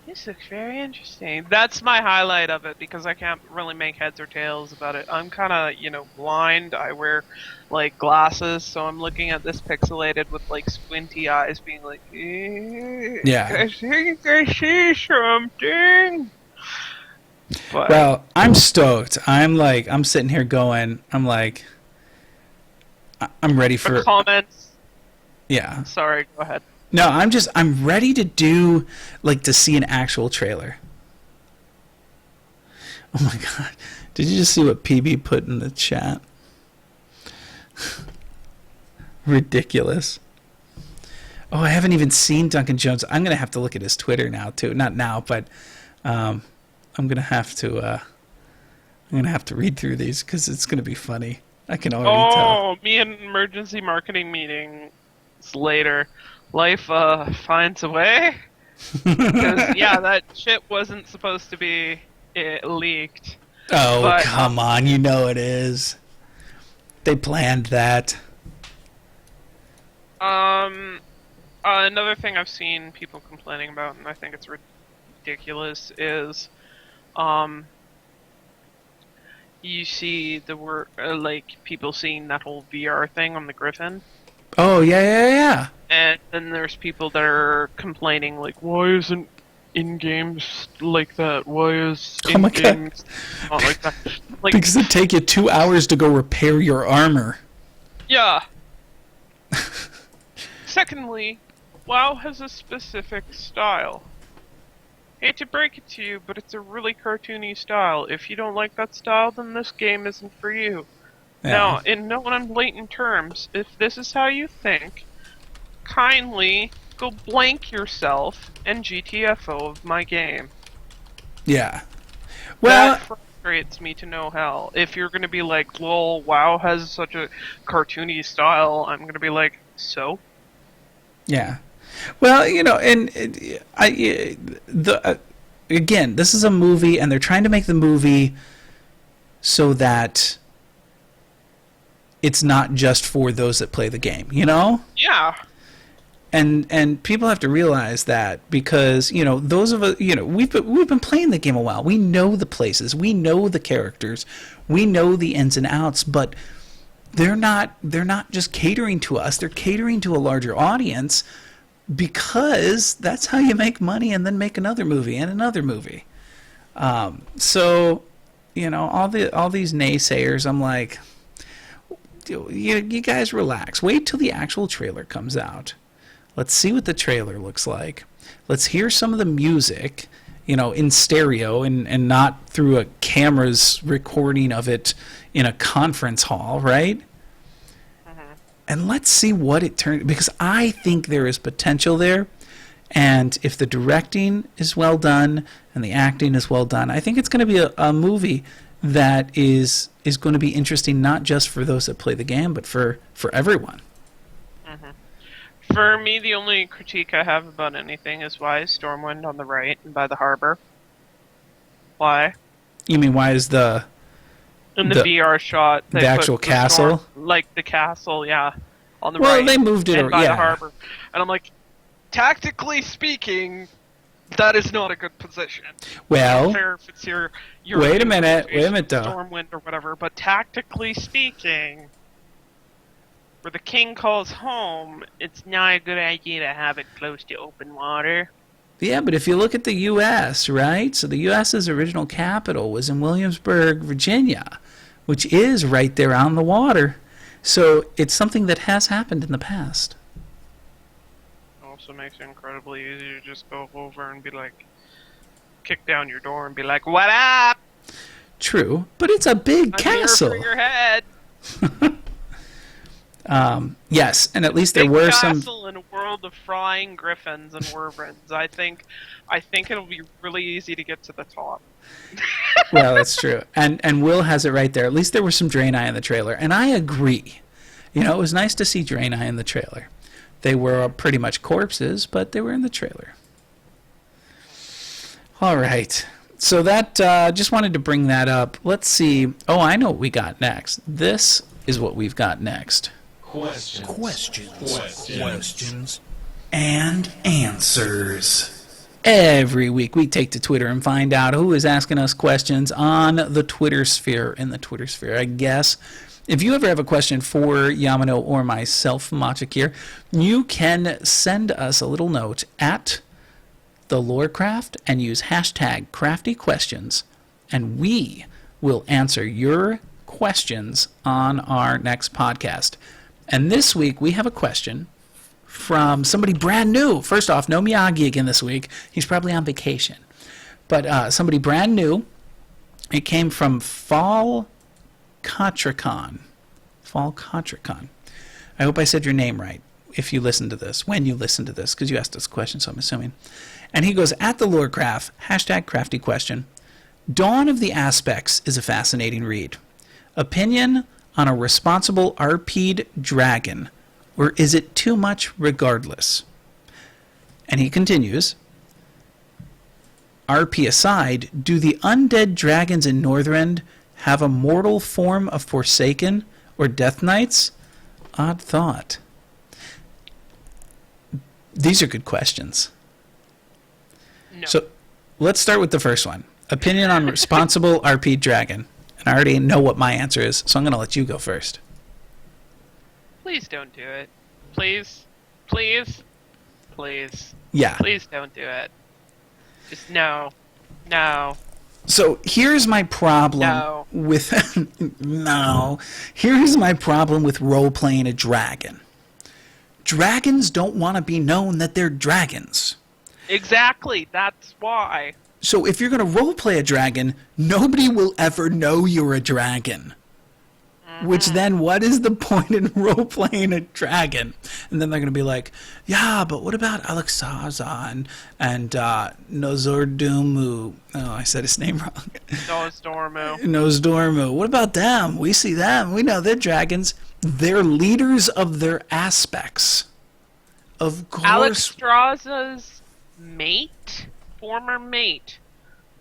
this looks very interesting. That's my highlight of it because I can't really make heads or tails about it. I'm kind of, blind. I wear, glasses, so I'm looking at this pixelated with, squinty eyes being like, Yeah. I think I see something. But, Well, I'm stoked. I'm sitting here going, I'm ready for... the comments. Yeah. Sorry, go ahead. No, I'm ready to to see an actual trailer. Oh my god. Did you just see what PB put in the chat? Ridiculous. Oh, I haven't even seen Duncan Jones. I'm going to have to look at his Twitter now too. Not now, but I'm going to have to read through these cuz it's going to be funny. I can already tell. Oh, me and emergency marketing meetings later. Life finds a way. Because, yeah, that shit wasn't supposed to be leaked. Oh, But, come on. You know it is. They planned that. Another thing I've seen people complaining about, and I think it's ridiculous, is you see the word people seeing that whole VR thing on the Griffin. Oh, yeah. And then there's people that are complaining, why isn't in-games like that? Why is Oh my God. in-games not like that? Because it'd take you 2 hours to go repair your armor. Yeah. Secondly, WoW has a specific style. Hate to break it to you, but it's a really cartoony style. If you don't like that style, then this game isn't for you. Yeah. Now, in no unblatant terms, if this is how you think, kindly go blank yourself and GTFO of my game. Yeah. Well, That frustrates me to no hell. If you're gonna be like, lol, WoW has such a cartoony style, I'm gonna be like, so? yeah. Well, and again, this is a movie, and they're trying to make the movie so that it's not just for those that play the game, Yeah. And people have to realize that because those of us we've been playing the game a while. We know the places, we know the characters, we know the ins and outs, but they're not just catering to us. They're catering to a larger audience because that's how you make money and then make another movie and another movie. So all these naysayers, I'm like, you guys relax. Wait till the actual trailer comes out. Let's see what the trailer looks like. Let's hear some of the music, in stereo and not through a camera's recording of it in a conference hall, right? Mm-hmm. And let's see what it turns, because I think there is potential there. And if the directing is well done and the acting is well done, I think it's going to be a movie that is going to be interesting, not just for those that play the game, but for everyone. For me, the only critique I have about anything is why is Stormwind on the right and by the harbor? Why? You mean why is the VR shot, they the put actual castle? the castle, yeah, on the Well, right. they moved it, and by yeah. the harbor. And I'm like, tactically speaking, that is not a good position. I Well, don't care if it's your wait a minute though. Stormwind or whatever, but tactically speaking, where the king calls home, it's not a good idea to have it close to open water. Yeah, but if you look at the U.S., right? So the U.S.'s original capital was in Williamsburg, Virginia, which is right there on the water. So it's something that has happened in the past. also makes it incredibly easy to just go over and be like, kick down your door and be like, "What up? True, but it's a big I'm castle. here for your head." Yes, and at least there Big were castle in a world of flying griffins and wyverns. I think it'll be really easy to get to the top. Well, that's true. And Will has it right there. At least there were some Draenei in the trailer. And I agree. You know, it was nice to see Draenei in the trailer. They were pretty much corpses, but they were in the trailer. All right. So that, just wanted to bring that up. Let's see. Oh, I know what we got next. This is what we've got next. Questions and answers. Every week we take to Twitter and find out who is asking us questions on the Twitter sphere. In the Twitter sphere, I guess. If you ever have a question for Yamino or myself, Machik here, you can send us a little note at the LoreCraft and use hashtag craftyquestions, and we will answer your questions on our next podcast. And this week we have a question from somebody brand new. First off, no Miyagi again this week. He's probably on vacation. But somebody brand new. It came from Fall Contricon. Fall Contricon. I hope I said your name right if you listen to this, when you listen to this, because you asked us a question, so I'm assuming. And he goes, at the LoreCraft, hashtag crafty question, Dawn of the Aspects is a fascinating read. Opinion on a responsible RP'd dragon, or is it too much regardless? And he continues, RP aside, do the undead dragons in Northrend have a mortal form of Forsaken or Death Knights? Odd thought. These are good questions. No. So let's start with the first one. Opinion on responsible RP dragon. And I already know what my answer is, so I'm going to let you go first. Please don't do it. Please. Please. Please. Yeah. Please don't do it. Just no. No. So here's my problem with no. Here's my problem with role playing a dragon. Dragons don't want to be known that they're dragons. Exactly. That's why. So if you're going to role play a dragon, nobody will ever know you're a dragon. Which then, what is the point in role playing a dragon? And then they're going to be like, yeah, but what about Alexaza and Nozordumu? Oh, I said his name wrong. Nozdormu. What about them? We see them. We know they're dragons. They're leaders of their aspects. Of course. Alexstraza's mate, former mate,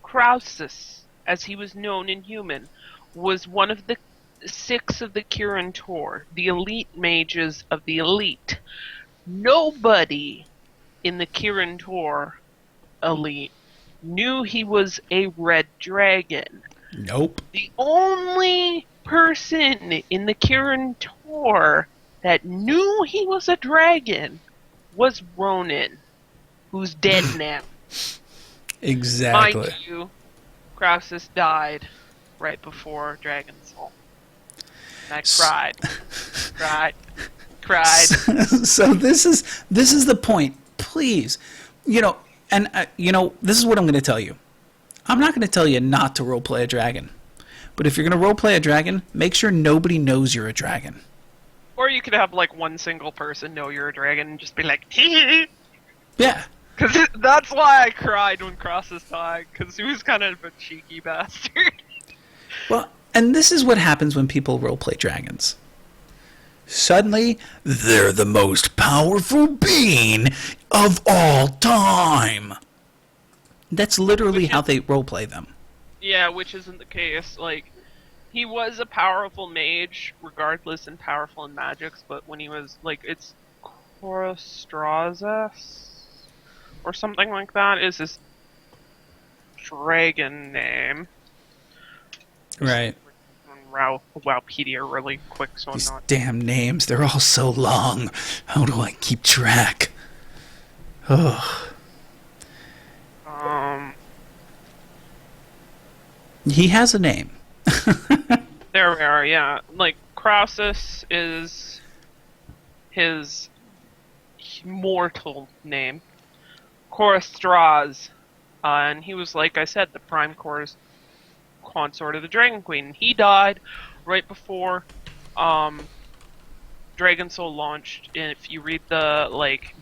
Krausus, as he was known in human, was one of the 6 of the Kirin Tor, the elite mages of the elite. Nobody in the Kirin Tor elite knew he was a red dragon. Nope. The only person in the Kirin Tor that knew he was a dragon was Ronan, who's dead now. Exactly. Mind you, Krausus died right before Dragon Soul. And I cried. So this is the point. Please, this is what I'm going to tell you. I'm not going to tell you not to roleplay a dragon, but if you're going to roleplay a dragon, make sure nobody knows you're a dragon. Or you could have like one single person know you're a dragon and just be like, yeah. Because that's why I cried when Krausus died, because he was kind of a cheeky bastard. Well, and this is what happens when people roleplay dragons. Suddenly, they're the most powerful being of all time. That's literally how they roleplay them. Yeah, which isn't the case. Like, he was a powerful mage, regardless, and powerful in magics, but when he was, like, it's Korostrazas? Or something like that is his dragon name. Right. Wowpedia really quick, so These I'm not... damn names, they're all so long. How do I keep track? Oh. He has a name. There we are, yeah. Like, Krausus is his... mortal name, Korastraz. And he was, like I said, the prime consort of the Dragon Queen. He died right before Dragon Soul launched. And if you read the, like,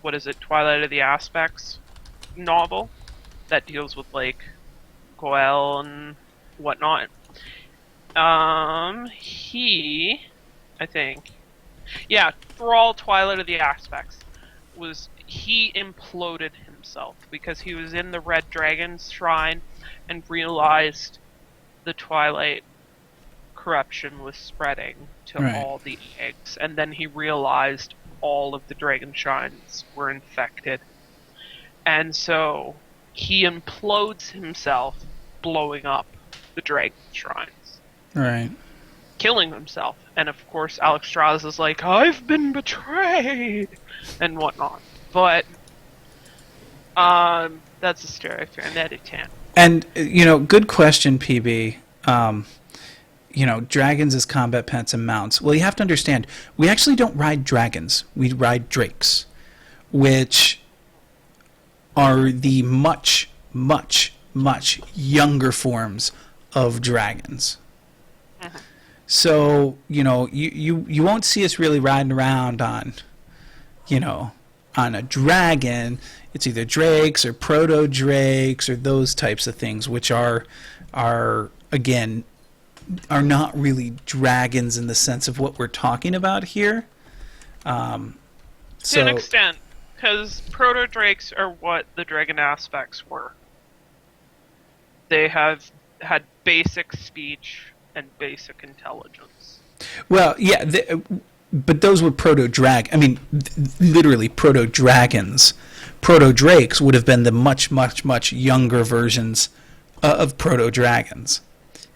what is it, Twilight of the Aspects novel that deals with, like, Goel and whatnot. He, I think, yeah, for all Twilight of the Aspects, he imploded himself because he was in the Red Dragon's shrine and realized the Twilight corruption was spreading to all the eggs, and then he realized all of the dragon shrines were infected, and so he implodes himself, blowing up the dragon shrines, killing himself. And of course Alex Strauss is like, I've been betrayed and whatnot, but that's a story for another time. And good question, PB. Dragons as combat pets and mounts. Well, you have to understand, we actually don't ride dragons. We ride drakes, which are the much, much, much younger forms of dragons. Mm-hmm. So, you won't see us really riding around on a dragon. It's either drakes or proto-drakes or those types of things, which are not really dragons in the sense of what we're talking about here. To an extent, because proto-drakes are what the dragon aspects were. They have had basic speech and basic intelligence. Well, yeah, but those were literally proto-dragons. Proto-drakes would have been the much, much, much younger versions of proto-dragons.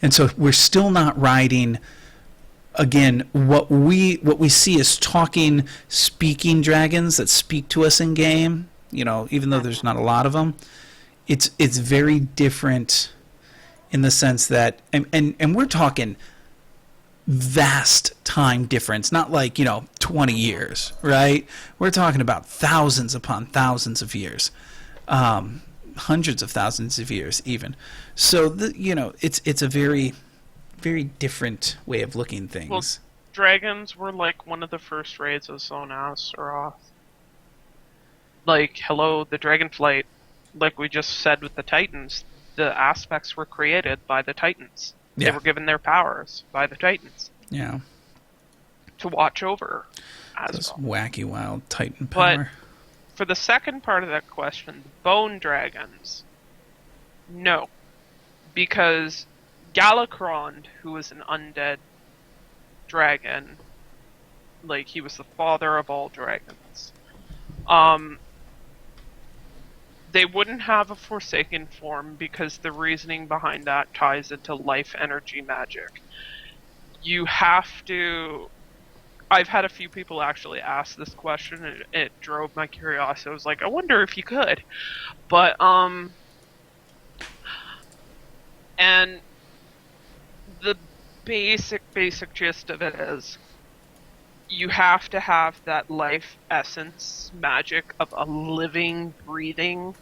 And so we're still not riding, again, what we see as talking, speaking dragons that speak to us in game, even though there's not a lot of them. It's very different in the sense that, and we're talking vast time difference, not like 20 years, right? We're talking about thousands upon thousands of years, hundreds of thousands of years even. So it's a very, very different way of looking things. Well, dragons were like one of the first raids of Zona Astaroth. Like, hello, the Dragonflight, like we just said with the Titans, the aspects were created by the Titans. Yeah. They were given their powers by the Titans. Yeah. To watch over Those wacky, wild Titan power. But for the second part of that question, the bone dragons, no. Because Galakrond, who was an undead dragon, like, he was the father of all dragons, they wouldn't have a Forsaken form because the reasoning behind that ties into life energy magic. You have to... I've had a few people actually ask this question, and it drove my curiosity. I was like, I wonder if you could. But, and the basic gist of it is, you have to have that life essence magic of a living, breathing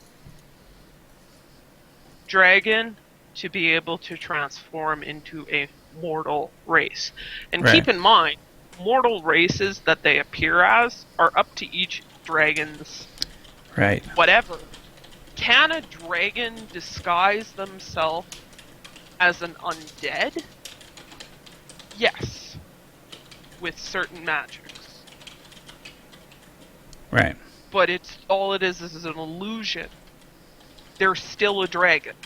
dragon to be able to transform into a mortal race. And keep in mind, mortal races that they appear as are up to each dragon's whatever. Can a dragon disguise themselves as an undead? Yes. With certain magics. Right. But all it is an illusion. They're still a dragon.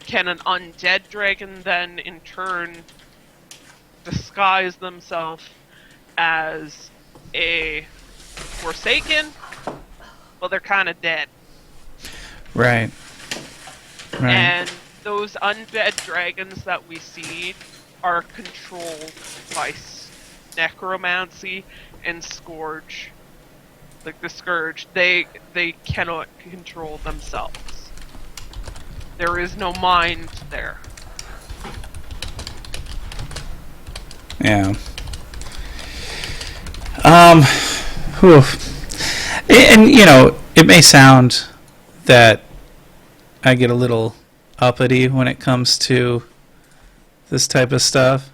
Can an undead dragon then in turn disguise themselves as a Forsaken? Well, they're kind of dead. Right. And those undead dragons that we see are controlled by necromancy and Scourge. Like the Scourge, they cannot control themselves. There is no mind there. Yeah. Oof. And, it may sound that I get a little uppity when it comes to this type of stuff.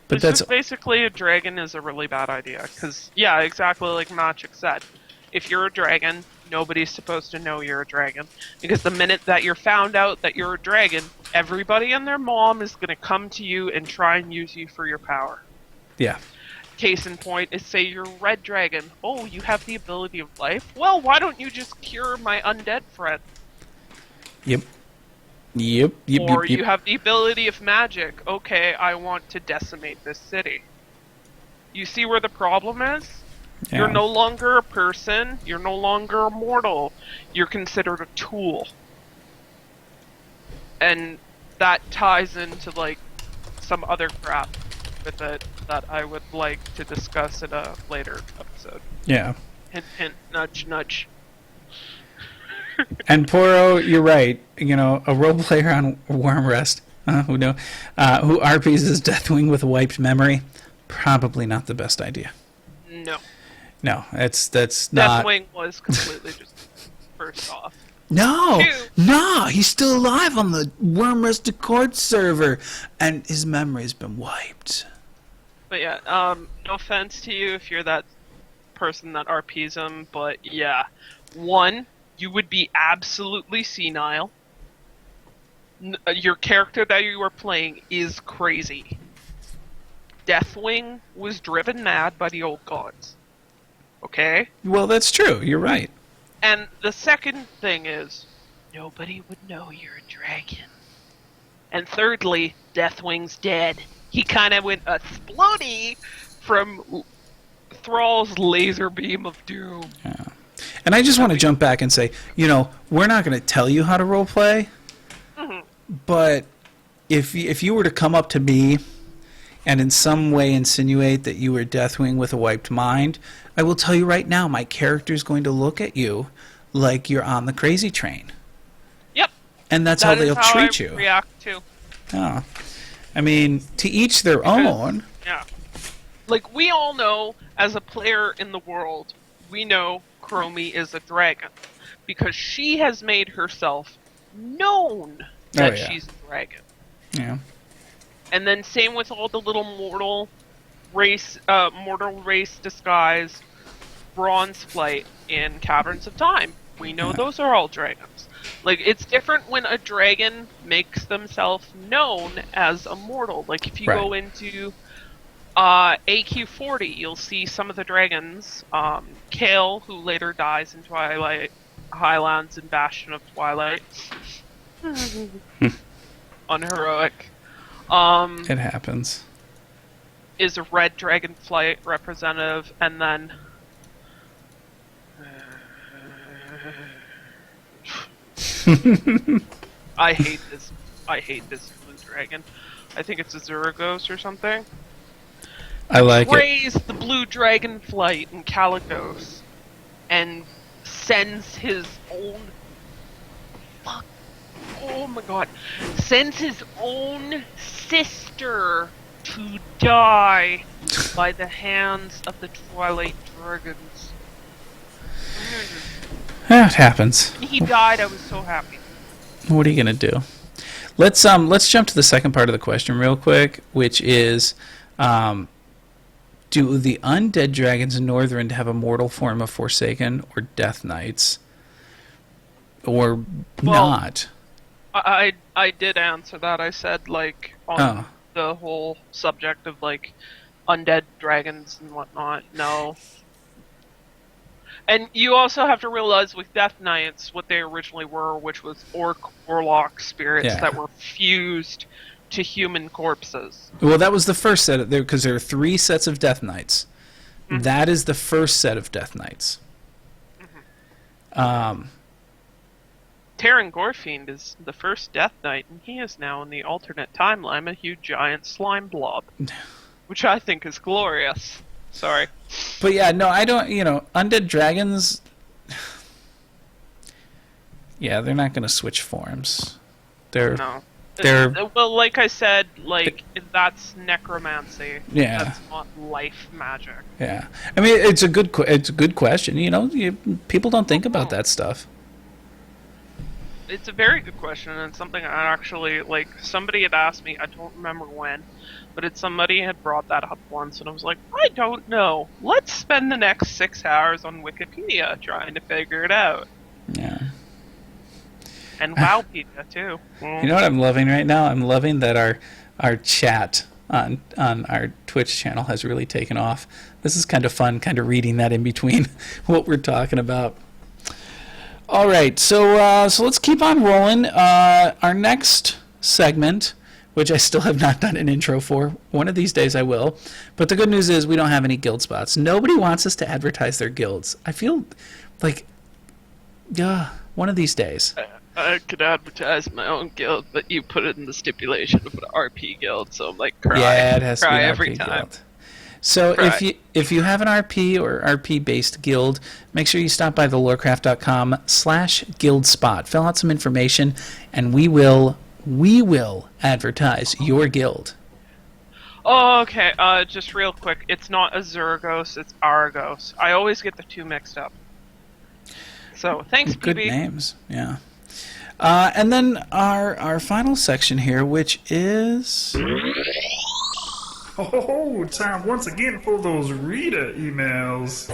But It's just basically a dragon is a really bad idea. Because, yeah, exactly like Machik said. If you're a dragon, nobody's supposed to know you're a dragon. Because the minute that you're found out that you're a dragon, everybody and their mom is going to come to you and try and use you for your power. Yeah. Case in point is, say you're a red dragon. Oh, you have the ability of life? Well, why don't you just cure my undead friend? Yep. Or you have the ability of magic. Okay, I want to decimate this city. You see where the problem is? Yeah. You're no longer a person. You're no longer a mortal. You're considered a tool. And that ties into, like, some other crap with it that I would like to discuss in a later episode. Yeah. Hint, hint, nudge, nudge. And Poro, you're right. A role player on Warm Rest, who RPs as Deathwing with a wiped memory, probably not the best idea. No, that's not. Deathwing was completely just first off. No, he's still alive on the Worm Rest Accord server, and his memory's been wiped. But yeah, no offense to you if you're that person that RPs him, but yeah. One, you would be absolutely senile. Your character that you are playing is crazy. Deathwing was driven mad by the old gods. Okay? Well, that's true. You're right. And the second thing is, nobody would know you're a dragon. And thirdly, Deathwing's dead. He kind of went explodey from Thrall's laser beam of doom. Yeah. And I just want to jump back and say, we're not going to tell you how to roleplay, but if you were to come up to me and in some way insinuate that you were Deathwing with a wiped mind, I will tell you right now, my character is going to look at you like you're on the crazy train. Yep. And that's how they'll treat you. React to. Oh. I mean, to each their own. Yeah. Like, we all know, as a player in the world, we know Chromie is a dragon. Because she has made herself known that she's a dragon. Yeah. And then same with all the little mortal race disguise, Bronze Flight in Caverns of Time. We know those are all dragons. Like, it's different when a dragon makes themselves known as a mortal. Like, if you go into AQ40, you'll see some of the dragons. Kale, who later dies in Twilight Highlands and Bastion of Twilight. Unheroic. It happens. Is a red dragonflight representative, and then I hate this blue dragon. I think it's a Zuragos or something. I like it. Praise the blue dragonflight in Calicos and sends his own oh my god. Sends his own sister to die by the hands of the Twilight Dragons. It happens. When he died, I was so happy. What are you gonna do? Let's jump to the second part of the question real quick, which is, do the undead dragons in Northrend have a mortal form of Forsaken or Death Knights, or not? I did answer that. I said, like, on the whole subject of, like, undead dragons and whatnot. No. And you also have to realize with Death Knights what they originally were, which was orc warlock spirits that were fused to human corpses. Well, that was the first set there, because there are 3 sets of Death Knights. Mm-hmm. That is the first set of Death Knights. Mm-hmm. Terran Gorfiend is the first Death Knight, and he is now in the alternate timeline a huge giant slime blob, which I think is glorious. Sorry. But yeah, no, I don't, undead dragons, yeah, they're not going to switch forms. Well, like I said, that's necromancy. Yeah. That's not life magic. Yeah, I mean it's a good question. People don't think about that stuff. It's a very good question, and it's something I actually somebody had asked me. I don't remember when, but somebody had brought that up once, and I was like, I don't know. Let's spend the next 6 hours on Wikipedia trying to figure it out. Yeah. And Wowpedia too. You know what I'm loving right now? I'm loving that our chat on our Twitch channel has really taken off. This is kind of fun, kind of reading that in between what we're talking about. All right, so let's keep on rolling. Our next segment, which I still have not done an intro for. One of these days I will. But the good news is we don't have any guild spots. Nobody wants us to advertise their guilds. I feel like, one of these days. I could advertise my own guild, but you put it in the stipulation of an RP guild, so I'm like, cry. Yeah, it has to be an every RP time. guild. So Cry. if you have an RP or RP-based guild, make sure you stop by the LoreCraft.com/guild spot. Fill out some information, and we will advertise your guild. Oh, okay. Just real quick, it's not Azurgos, it's Argos. I always get the two mixed up. So thanks, Good PB. names, yeah. And then our final section here, which is... Oh, time once again for those reader emails.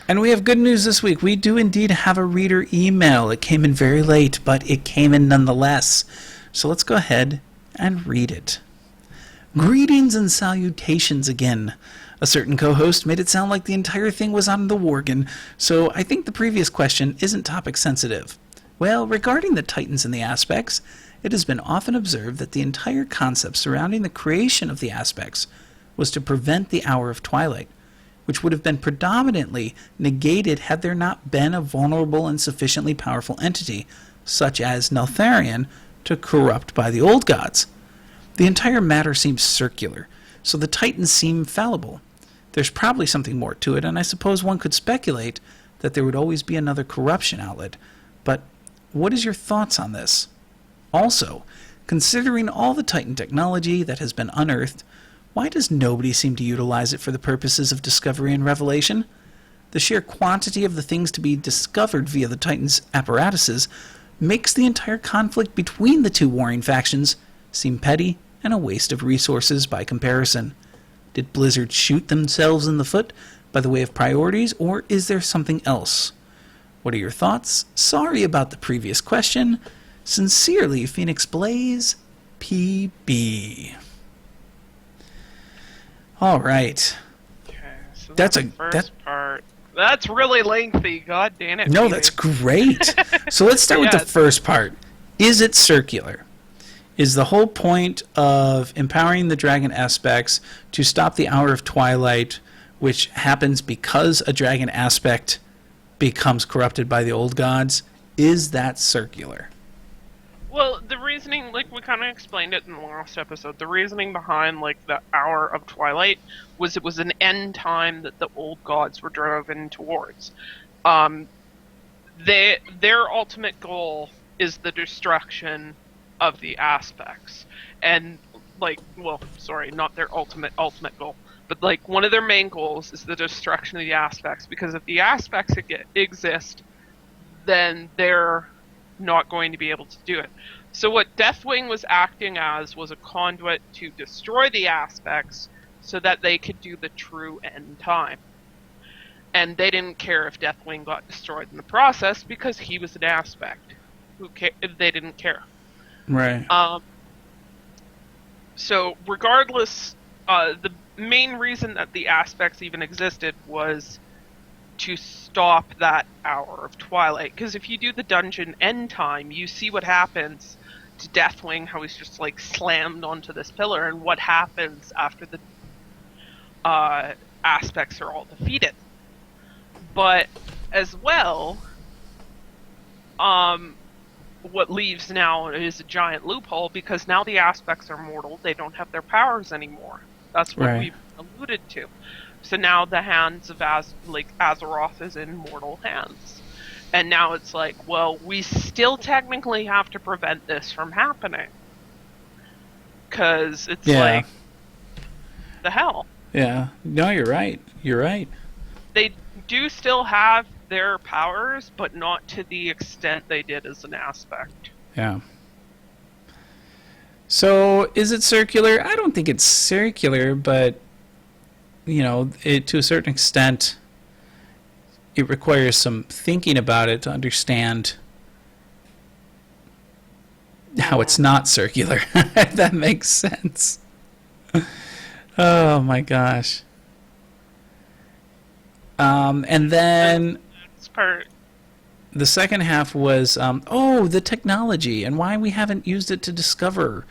And we have good news this week. We do indeed have a reader email. It came in very late, but it came in nonetheless. So let's go ahead and read it. Greetings and salutations again. A certain co-host made it sound like the entire thing was on the Worgen, so I think the previous question isn't topic sensitive. Well, regarding the Titans and the aspects, it has been often observed that the entire concept surrounding the creation of the aspects was to prevent the hour of twilight, which would have been predominantly negated had there not been a vulnerable and sufficiently powerful entity, such as Neltharion, to corrupt by the old gods. The entire matter seems circular, so the Titans seem fallible. There's probably something more to it, and I suppose one could speculate that there would always be another corruption outlet. But what is your thoughts on this? Also, considering all the Titan technology that has been unearthed, why does nobody seem to utilize it for the purposes of discovery and revelation? The sheer quantity of the things to be discovered via the Titans' apparatuses makes the entire conflict between the two warring factions seem petty and a waste of resources by comparison. Did Blizzard shoot themselves in the foot by the way of priorities, or is there something else? What are your thoughts? Sorry about the previous question. Sincerely, Phoenix Blaze, PB. All right. Okay, so That's the first part. That's really lengthy. God damn it. No, PB. that's great. So let's start with the first part. Is it circular? Is the whole point of empowering the dragon aspects to stop the hour of twilight, which happens because a dragon aspect becomes corrupted by the old gods, is that circular? Well, the reasoning, we kind of explained it in the last episode, the reasoning behind, the Hour of Twilight was it was an end time that the old gods were driven towards. Their ultimate goal is the destruction of the aspects. And, not their ultimate goal, but, one of their main goals is the destruction of the aspects, because if the aspects exist, then they're not going to be able to do it. So what Deathwing was acting as was a conduit to destroy the aspects so that they could do the true end time. And they didn't care if Deathwing got destroyed in the process because he was an aspect. They didn't care. Right. So regardless, the main reason that the aspects even existed was to stop that Hour of Twilight. Because if you do the dungeon end time, you see what happens to Deathwing, how he's just slammed onto this pillar, and what happens after the aspects are all defeated. But as well, what leaves now is a giant loophole, because now the aspects are mortal. They don't have their powers anymore. That's what we've alluded to. So now the hands of Azeroth is in mortal hands. And now it's like, well, we still technically have to prevent this from happening. Because it's like, the hell. Yeah. No, you're right. You're right. They do still have their powers, but not to the extent they did as an aspect. Yeah. So, is it circular? I don't think it's circular, but, you know, to a certain extent, it requires some thinking about it to understand how it's not circular. If that makes sense. Oh, my gosh. And then That's part. the second half was, the technology and why we haven't used it to discover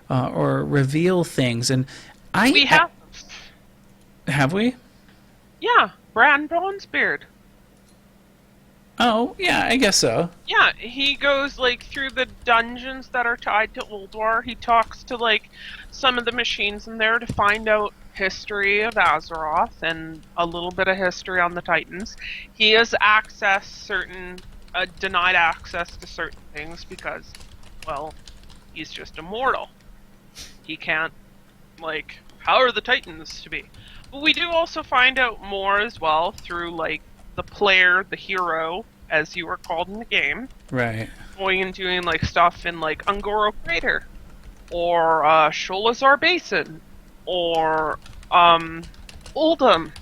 or reveal things. And We have. Have we? Yeah, Bran Bronzebeard. Oh, yeah, I guess so. Yeah, he goes like through the dungeons that are tied to Ulduar. He talks to like some of the machines in there to find out history of Azeroth and a little bit of history on the Titans. He has denied access to certain things because, well, he's just immortal. He can't, like, how are the Titans to be? But we do also find out more as well through like the player, the hero, as you were called in the game, Right. going and doing like stuff in like Ungoro Crater, or Sholazar Basin, or Uldum,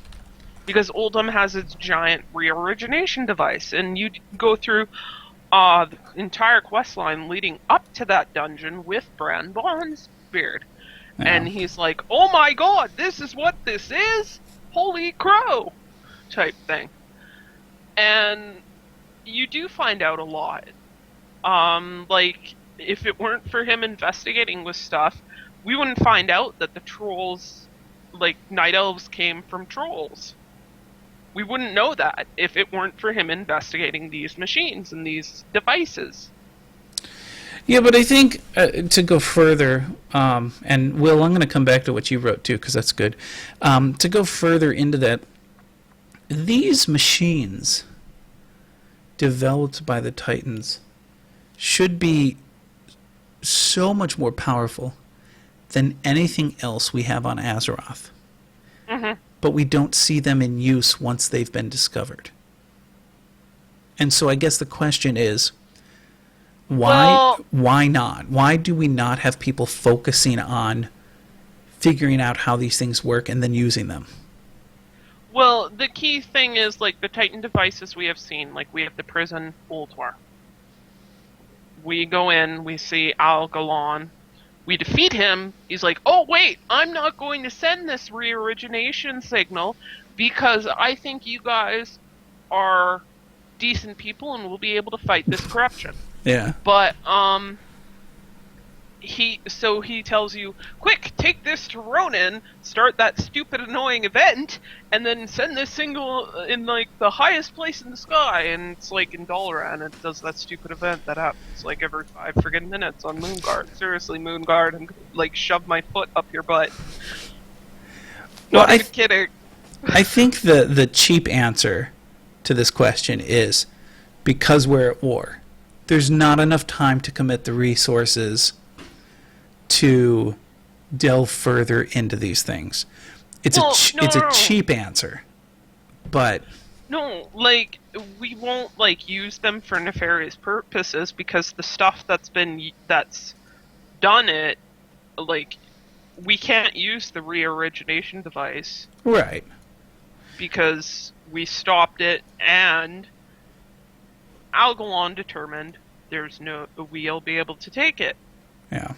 because Uldum has its giant reorigination device, and you go through the entire quest line leading up to that dungeon with Bran Bronzebeard. Yeah. And he's like, oh my god, this is what this is? Holy crow! Type thing. And you do find out a lot. Like, if it weren't for him investigating with stuff, we wouldn't find out that the trolls, like, night elves came from trolls. We wouldn't know that if it weren't for him investigating these machines and these devices. Yeah, but I think to go further, and Will, I'm going to come back to what you wrote too, because that's good. To go further into that, these machines developed by the Titans should be so much more powerful than anything else we have on Azeroth. Mm-hmm. But we don't see them in use once they've been discovered. And so I guess the question is, why not? Why do we not have people focusing on figuring out how these things work and then using them? Well, the key thing is, like, the Titan devices we have seen. Like, we have the prison Ulduar. We go in, we see Al-Galan. We defeat him. He's like, oh, wait, I'm not going to send this reorigination signal because I think you guys are decent people and will be able to fight this corruption. Yeah. But, he tells you, quick, take this to Ronin, start that stupid annoying event, and then send this signal in, like, the highest place in the sky, and it's, like, in Dalaran, it does that stupid event that happens, like, every 5 friggin' minutes on Moonguard. Seriously, Moonguard, and, like, shove my foot up your butt. Well, Not even kidding. I think the cheap answer to this question is because we're at war. There's not enough time to commit the resources to delve further into these things. It's a cheap answer, but no, like, we won't, like, use them for nefarious purposes because the stuff that's done it, like, we can't use the reorigination device, right, because we stopped it, and Algalon determined we'll be able to take it. yeah.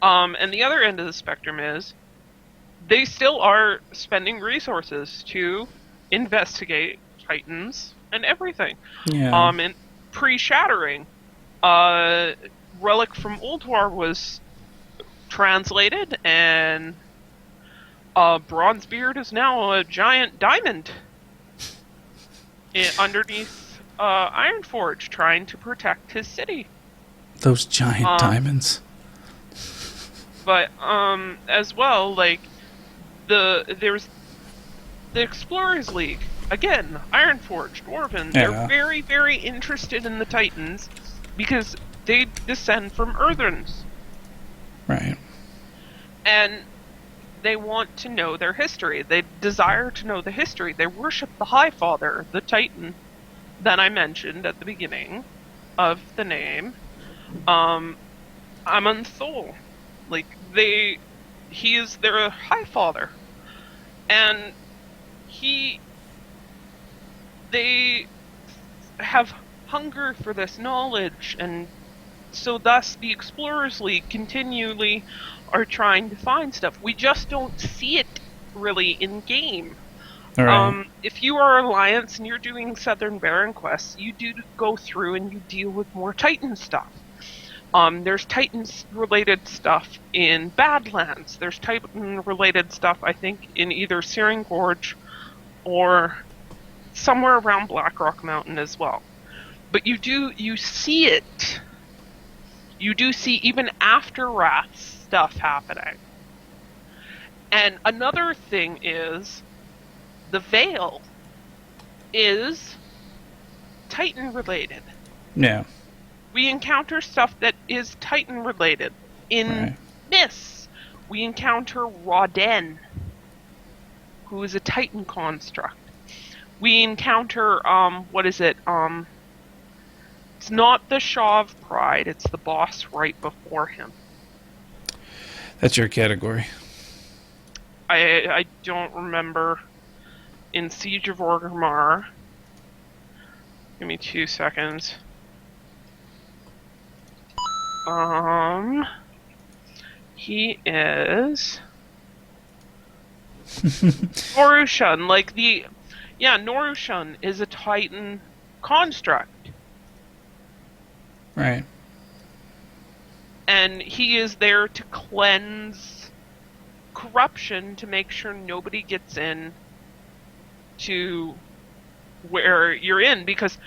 And the other end of the spectrum is they still are spending resources to investigate Titans and everything. Yeah. And pre-shattering, Relic from Ulduar was translated, and Bronzebeard is now a giant diamond underneath Ironforge, trying to protect his city. Those giant diamonds. But as well, like, there's the Explorers League. again, Ironforged, Dwarven, Yeah. they're very, very interested in the Titans because they descend from Earthens. Right. And they want to know their history. They desire to know the history. They worship the High Father, the Titan that I mentioned at the beginning of the name. Amonthol. Like, he is their High Father. And they have hunger for this knowledge, and so thus the Explorers League continually are trying to find stuff. We just don't see it really in game. All right. If you are Alliance and you're doing Southern Baron quests, you do go through and you deal with more Titan stuff. There's Titans-related stuff in Badlands. There's Titan-related stuff, I think, in either Searing Gorge or somewhere around Blackrock Mountain as well. But you see it. You do see even after Wrath stuff happening. And another thing is, the Veil is Titan-related. Yeah. We encounter stuff that is Titan-related. In Miss, we encounter Rawden, who is a Titan construct. We encounter, what is it? It's not the Shaw of Pride, it's the boss right before him. That's your category. I don't remember. In Siege of Orgrimmar. Give me 2 seconds. He is Norushan, Norushan is a Titan construct. Right. And he is there to cleanse corruption, to make sure nobody gets in to where you're in, because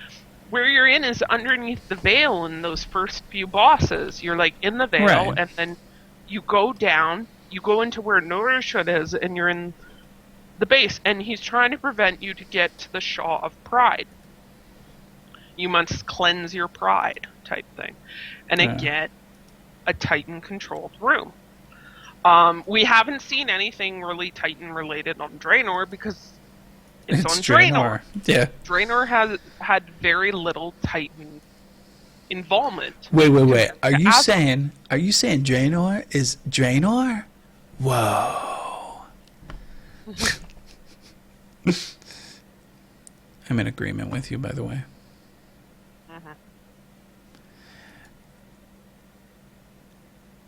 where you're in is underneath the Veil in those first few bosses. You're like in the Veil, Right. and then you go down, you go into where Norushan is, and you're in the base, and he's trying to prevent you to get to the Shaw of Pride. You must cleanse your pride, type thing. And get a Titan-controlled room. We haven't seen anything really Titan-related on Draenor, because it's on Draenor. Yeah. Draenor has had very little Titan involvement. Wait. Are you saying Draenor is Draenor? Whoa. I'm in agreement with you, by the way.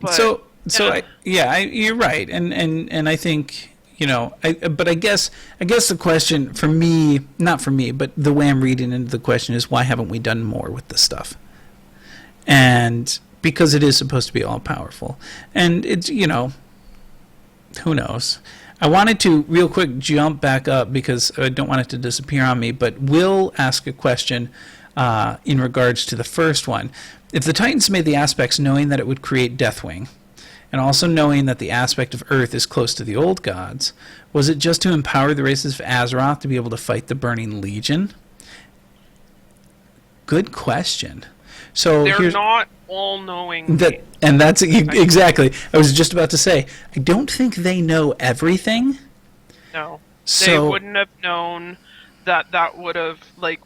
But, you're right, and I think, but I guess the question for me, not for me, but the way I'm reading into the question is, why haven't we done more with this stuff? And because it is supposed to be all powerful, and it's, who knows? I wanted to real quick jump back up because I don't want it to disappear on me, but we'll ask a question in regards to the first one. If the Titans made the aspects knowing that it would create Deathwing, and also knowing that the aspect of Earth is close to the old gods, was it just to empower the races of Azeroth to be able to fight the Burning Legion? Good question. So they're not all-knowing. And that's exactly. I was just about to say, I don't think they know everything. No. So, they wouldn't have known that would have,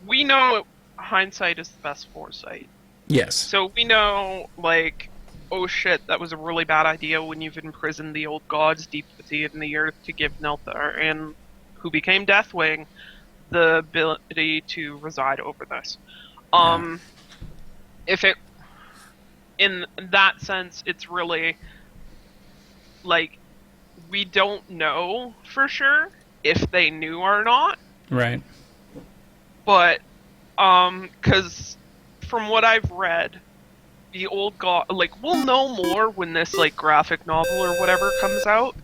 we know hindsight is the best foresight. Yes. So we know, oh shit, that was a really bad idea when you've imprisoned the old gods deep within the earth to give Nelthar, and who became Deathwing, the ability to reside over this. If it, in that sense, it's really, we don't know for sure if they knew or not. Right. But, because from what I've read, the old god, we'll know more when this, graphic novel or whatever comes out,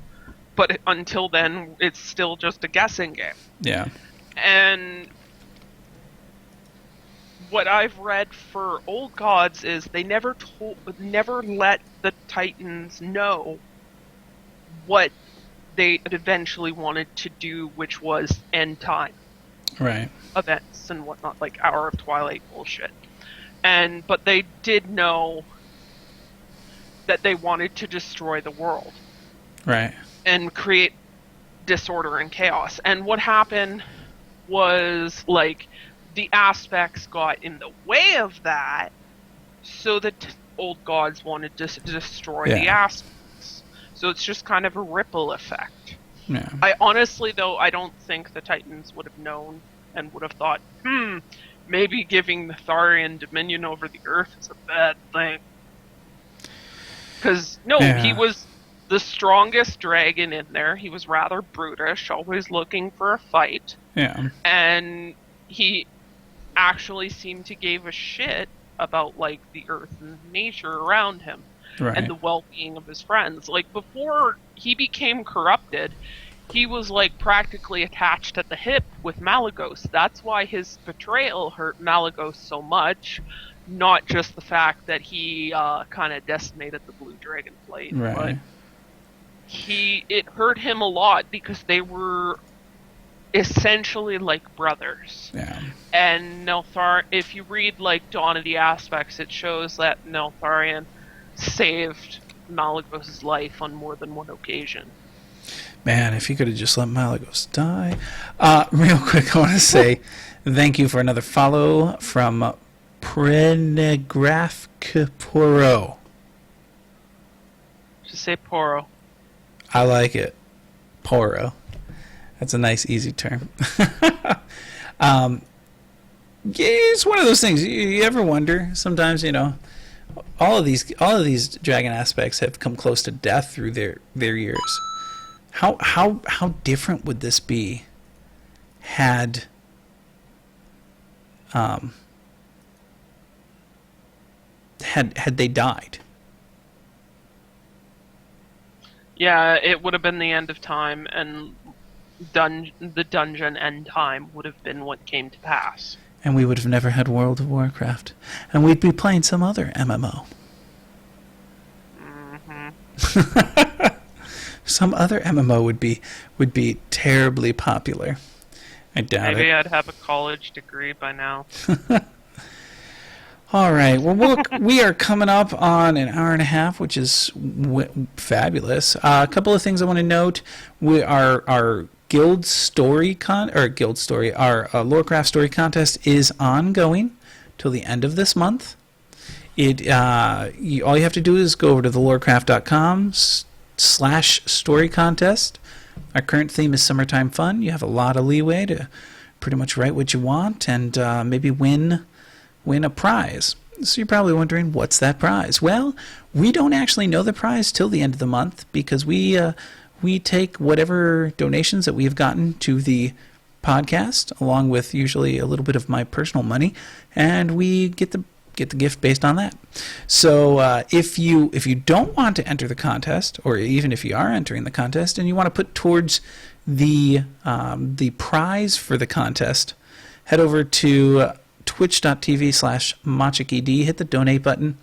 but until then, it's still just a guessing game. Yeah. And what I've read for old gods is they never let the Titans know what they eventually wanted to do, which was end time. Right. events and whatnot, like Hour of Twilight bullshit. But they did know that they wanted to destroy the world. Right. And create disorder and chaos. And what happened was, like, the aspects got in the way of that, so the old gods wanted to destroy the aspects. So it's just kind of a ripple effect. Yeah. I honestly, though, I don't think the Titans would have known and would have thought, maybe giving the Tharian dominion over the Earth is a bad thing. Because, he was the strongest dragon in there. He was rather brutish, always looking for a fight. Yeah. And he actually seemed to give a shit about, like, the Earth and nature around him. Right. And the well-being of his friends. Like, before he became corrupted, he was, like, practically attached at the hip with Malagos. That's why his betrayal hurt Malagos so much, not just the fact that he kind of decimated the Blue Dragon Flight. Right. But it hurt him a lot because they were essentially like brothers. Yeah. And if you read, like, Dawn of the Aspects, it shows that Neltharion saved Malagos' life on more than one occasion. Man, if he could have just let Malagos die. Real quick, I want to say thank you for another follow from Prenegraph Poro. Just say Poro. I like it. Poro. That's a nice, easy term. Yeah, it's one of those things. You ever wonder sometimes, all of these dragon aspects have come close to death through their years. How different would this be had they died? Yeah, it would have been the end of time, and the dungeon end time would have been what came to pass. And we would have never had World of Warcraft, and we'd be playing some other MMO. Mm-hmm. Some other MMO would be terribly popular. I doubt Maybe it. I'd have a college degree by now. All right. Well, we are coming up on an hour and a half, which is fabulous. A couple of things I want to note: our Guild Story our LoreCraft Story contest is ongoing till the end of this month. All you have to do is go over to thelorecraft.com/story contest. Our current theme is summertime fun. You have a lot of leeway to pretty much write what you want and maybe win a prize. So you're probably wondering, what's that prize? Well, we don't actually know the prize till the end of the month because we take whatever donations that we have gotten to the podcast, along with usually a little bit of my personal money, and we get the gift based on that. So if you don't want to enter the contest, or even if you are entering the contest and you want to put towards the prize for the contest, head over to twitch.tv/MachikED, hit the donate button,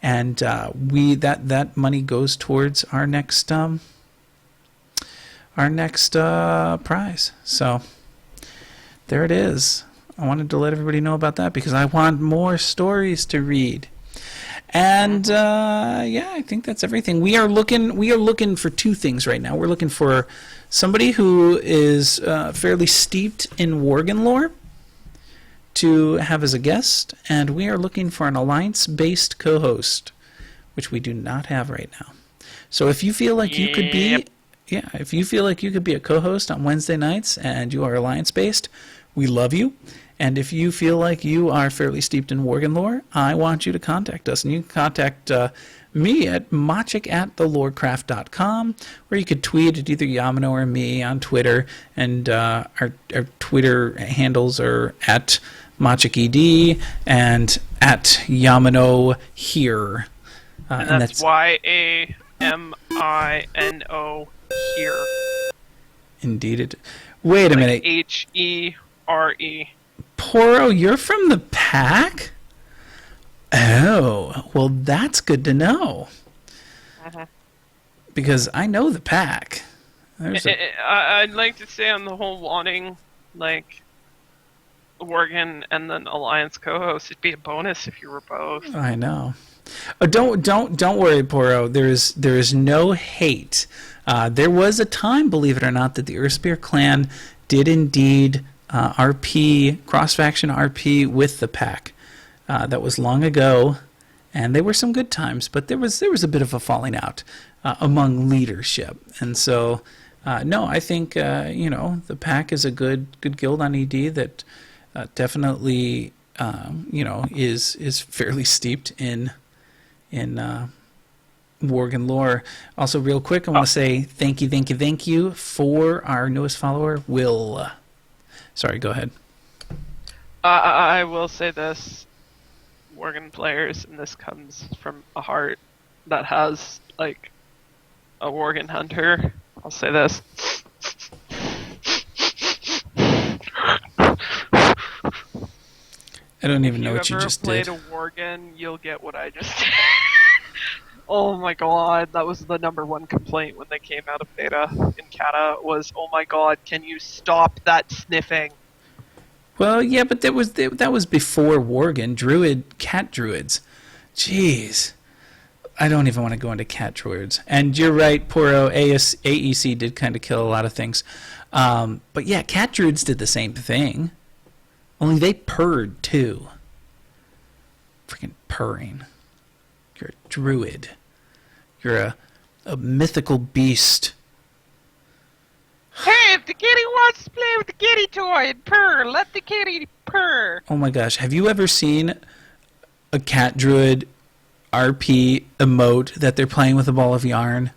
and that money goes towards our next prize. So there it is. I wanted to let everybody know about that because I want more stories to read. And I think that's everything. We are looking for two things right now. We're looking for somebody who is fairly steeped in Worgen lore to have as a guest, and we are looking for an alliance-based co-host, which we do not have right now. So if you feel like you could be, if you feel like you could be a co-host on Wednesday nights and you are alliance-based, we love you. And if you feel like you are fairly steeped in Worgen lore, I want you to contact us. And you can contact me at machik@thelorecraft.com, or you could tweet at either Yamino or me on Twitter. And our Twitter handles are at MachikED and at Yamino here. And that's YAMINO here. Indeed it. Wait a minute. HERE. Poro, you're from the pack? Oh, well, that's good to know. Uh-huh. Because I know the pack. I'd like to say on the whole wanting, like, Worgen and then Alliance co-host. It'd be a bonus if you were both. I know. Oh, don't worry, Poro. There is no hate. There was a time, believe it or not, that the Earthspear clan did indeed RP, cross-faction RP with the pack. That was long ago, and they were some good times, but there was a bit of a falling out among leadership. And so, no, I think, the pack is a good guild on ED that definitely, is fairly steeped in Worgen lore. Also, real quick, I want to say thank you for our newest follower, Will. Sorry, go ahead. I will say this, Worgen players, and this comes from a heart that has, like, a Worgen hunter. I'll say this. I don't even know what you just did. If you ever played a Worgen, you'll get what I just did. Oh my god, that was the number one complaint when they came out of beta in Kata was, oh my god, can you stop that sniffing? Well, yeah, but that was before Worgen. Cat druids. Jeez. I don't even want to go into cat druids. And you're right, Poro, AEC did kind of kill a lot of things. But yeah, cat druids did the same thing. Only they purred too. Freaking purring. You're a druid. You're a mythical beast. Hey, if the kitty wants to play with the kitty toy and purr, let the kitty purr. Oh my gosh, have you ever seen a cat druid RP emote that they're playing with a ball of yarn?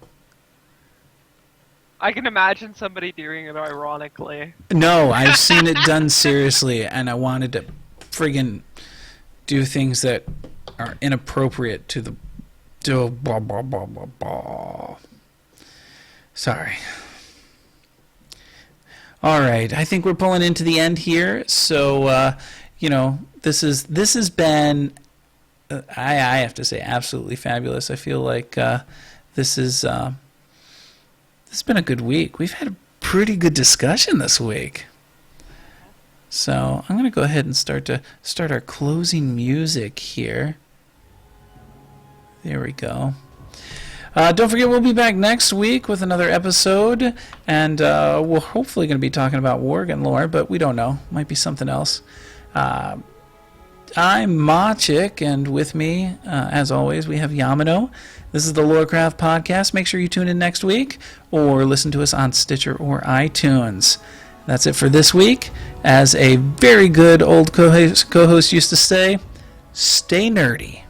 I can imagine somebody doing it ironically. No, I've seen it done seriously, and I wanted to friggin' do things that are inappropriate to the... blah, blah, blah, blah, blah. Sorry. All right, I think we're pulling into the end here, so, this has been, I have to say, absolutely fabulous. I feel like this has been a good week. We've had a pretty good discussion this week. So I'm going to go ahead and start our closing music here. There we go. Don't forget, we'll be back next week with another episode, and we're hopefully going to be talking about Worgen lore, but we don't know. Might be something else. I'm Machik, and with me, as always, we have Yamino. This is the LoreCraft podcast. Make sure you tune in next week, or listen to us on Stitcher or iTunes. That's it for this week. As a very good old co-host used to say, stay nerdy.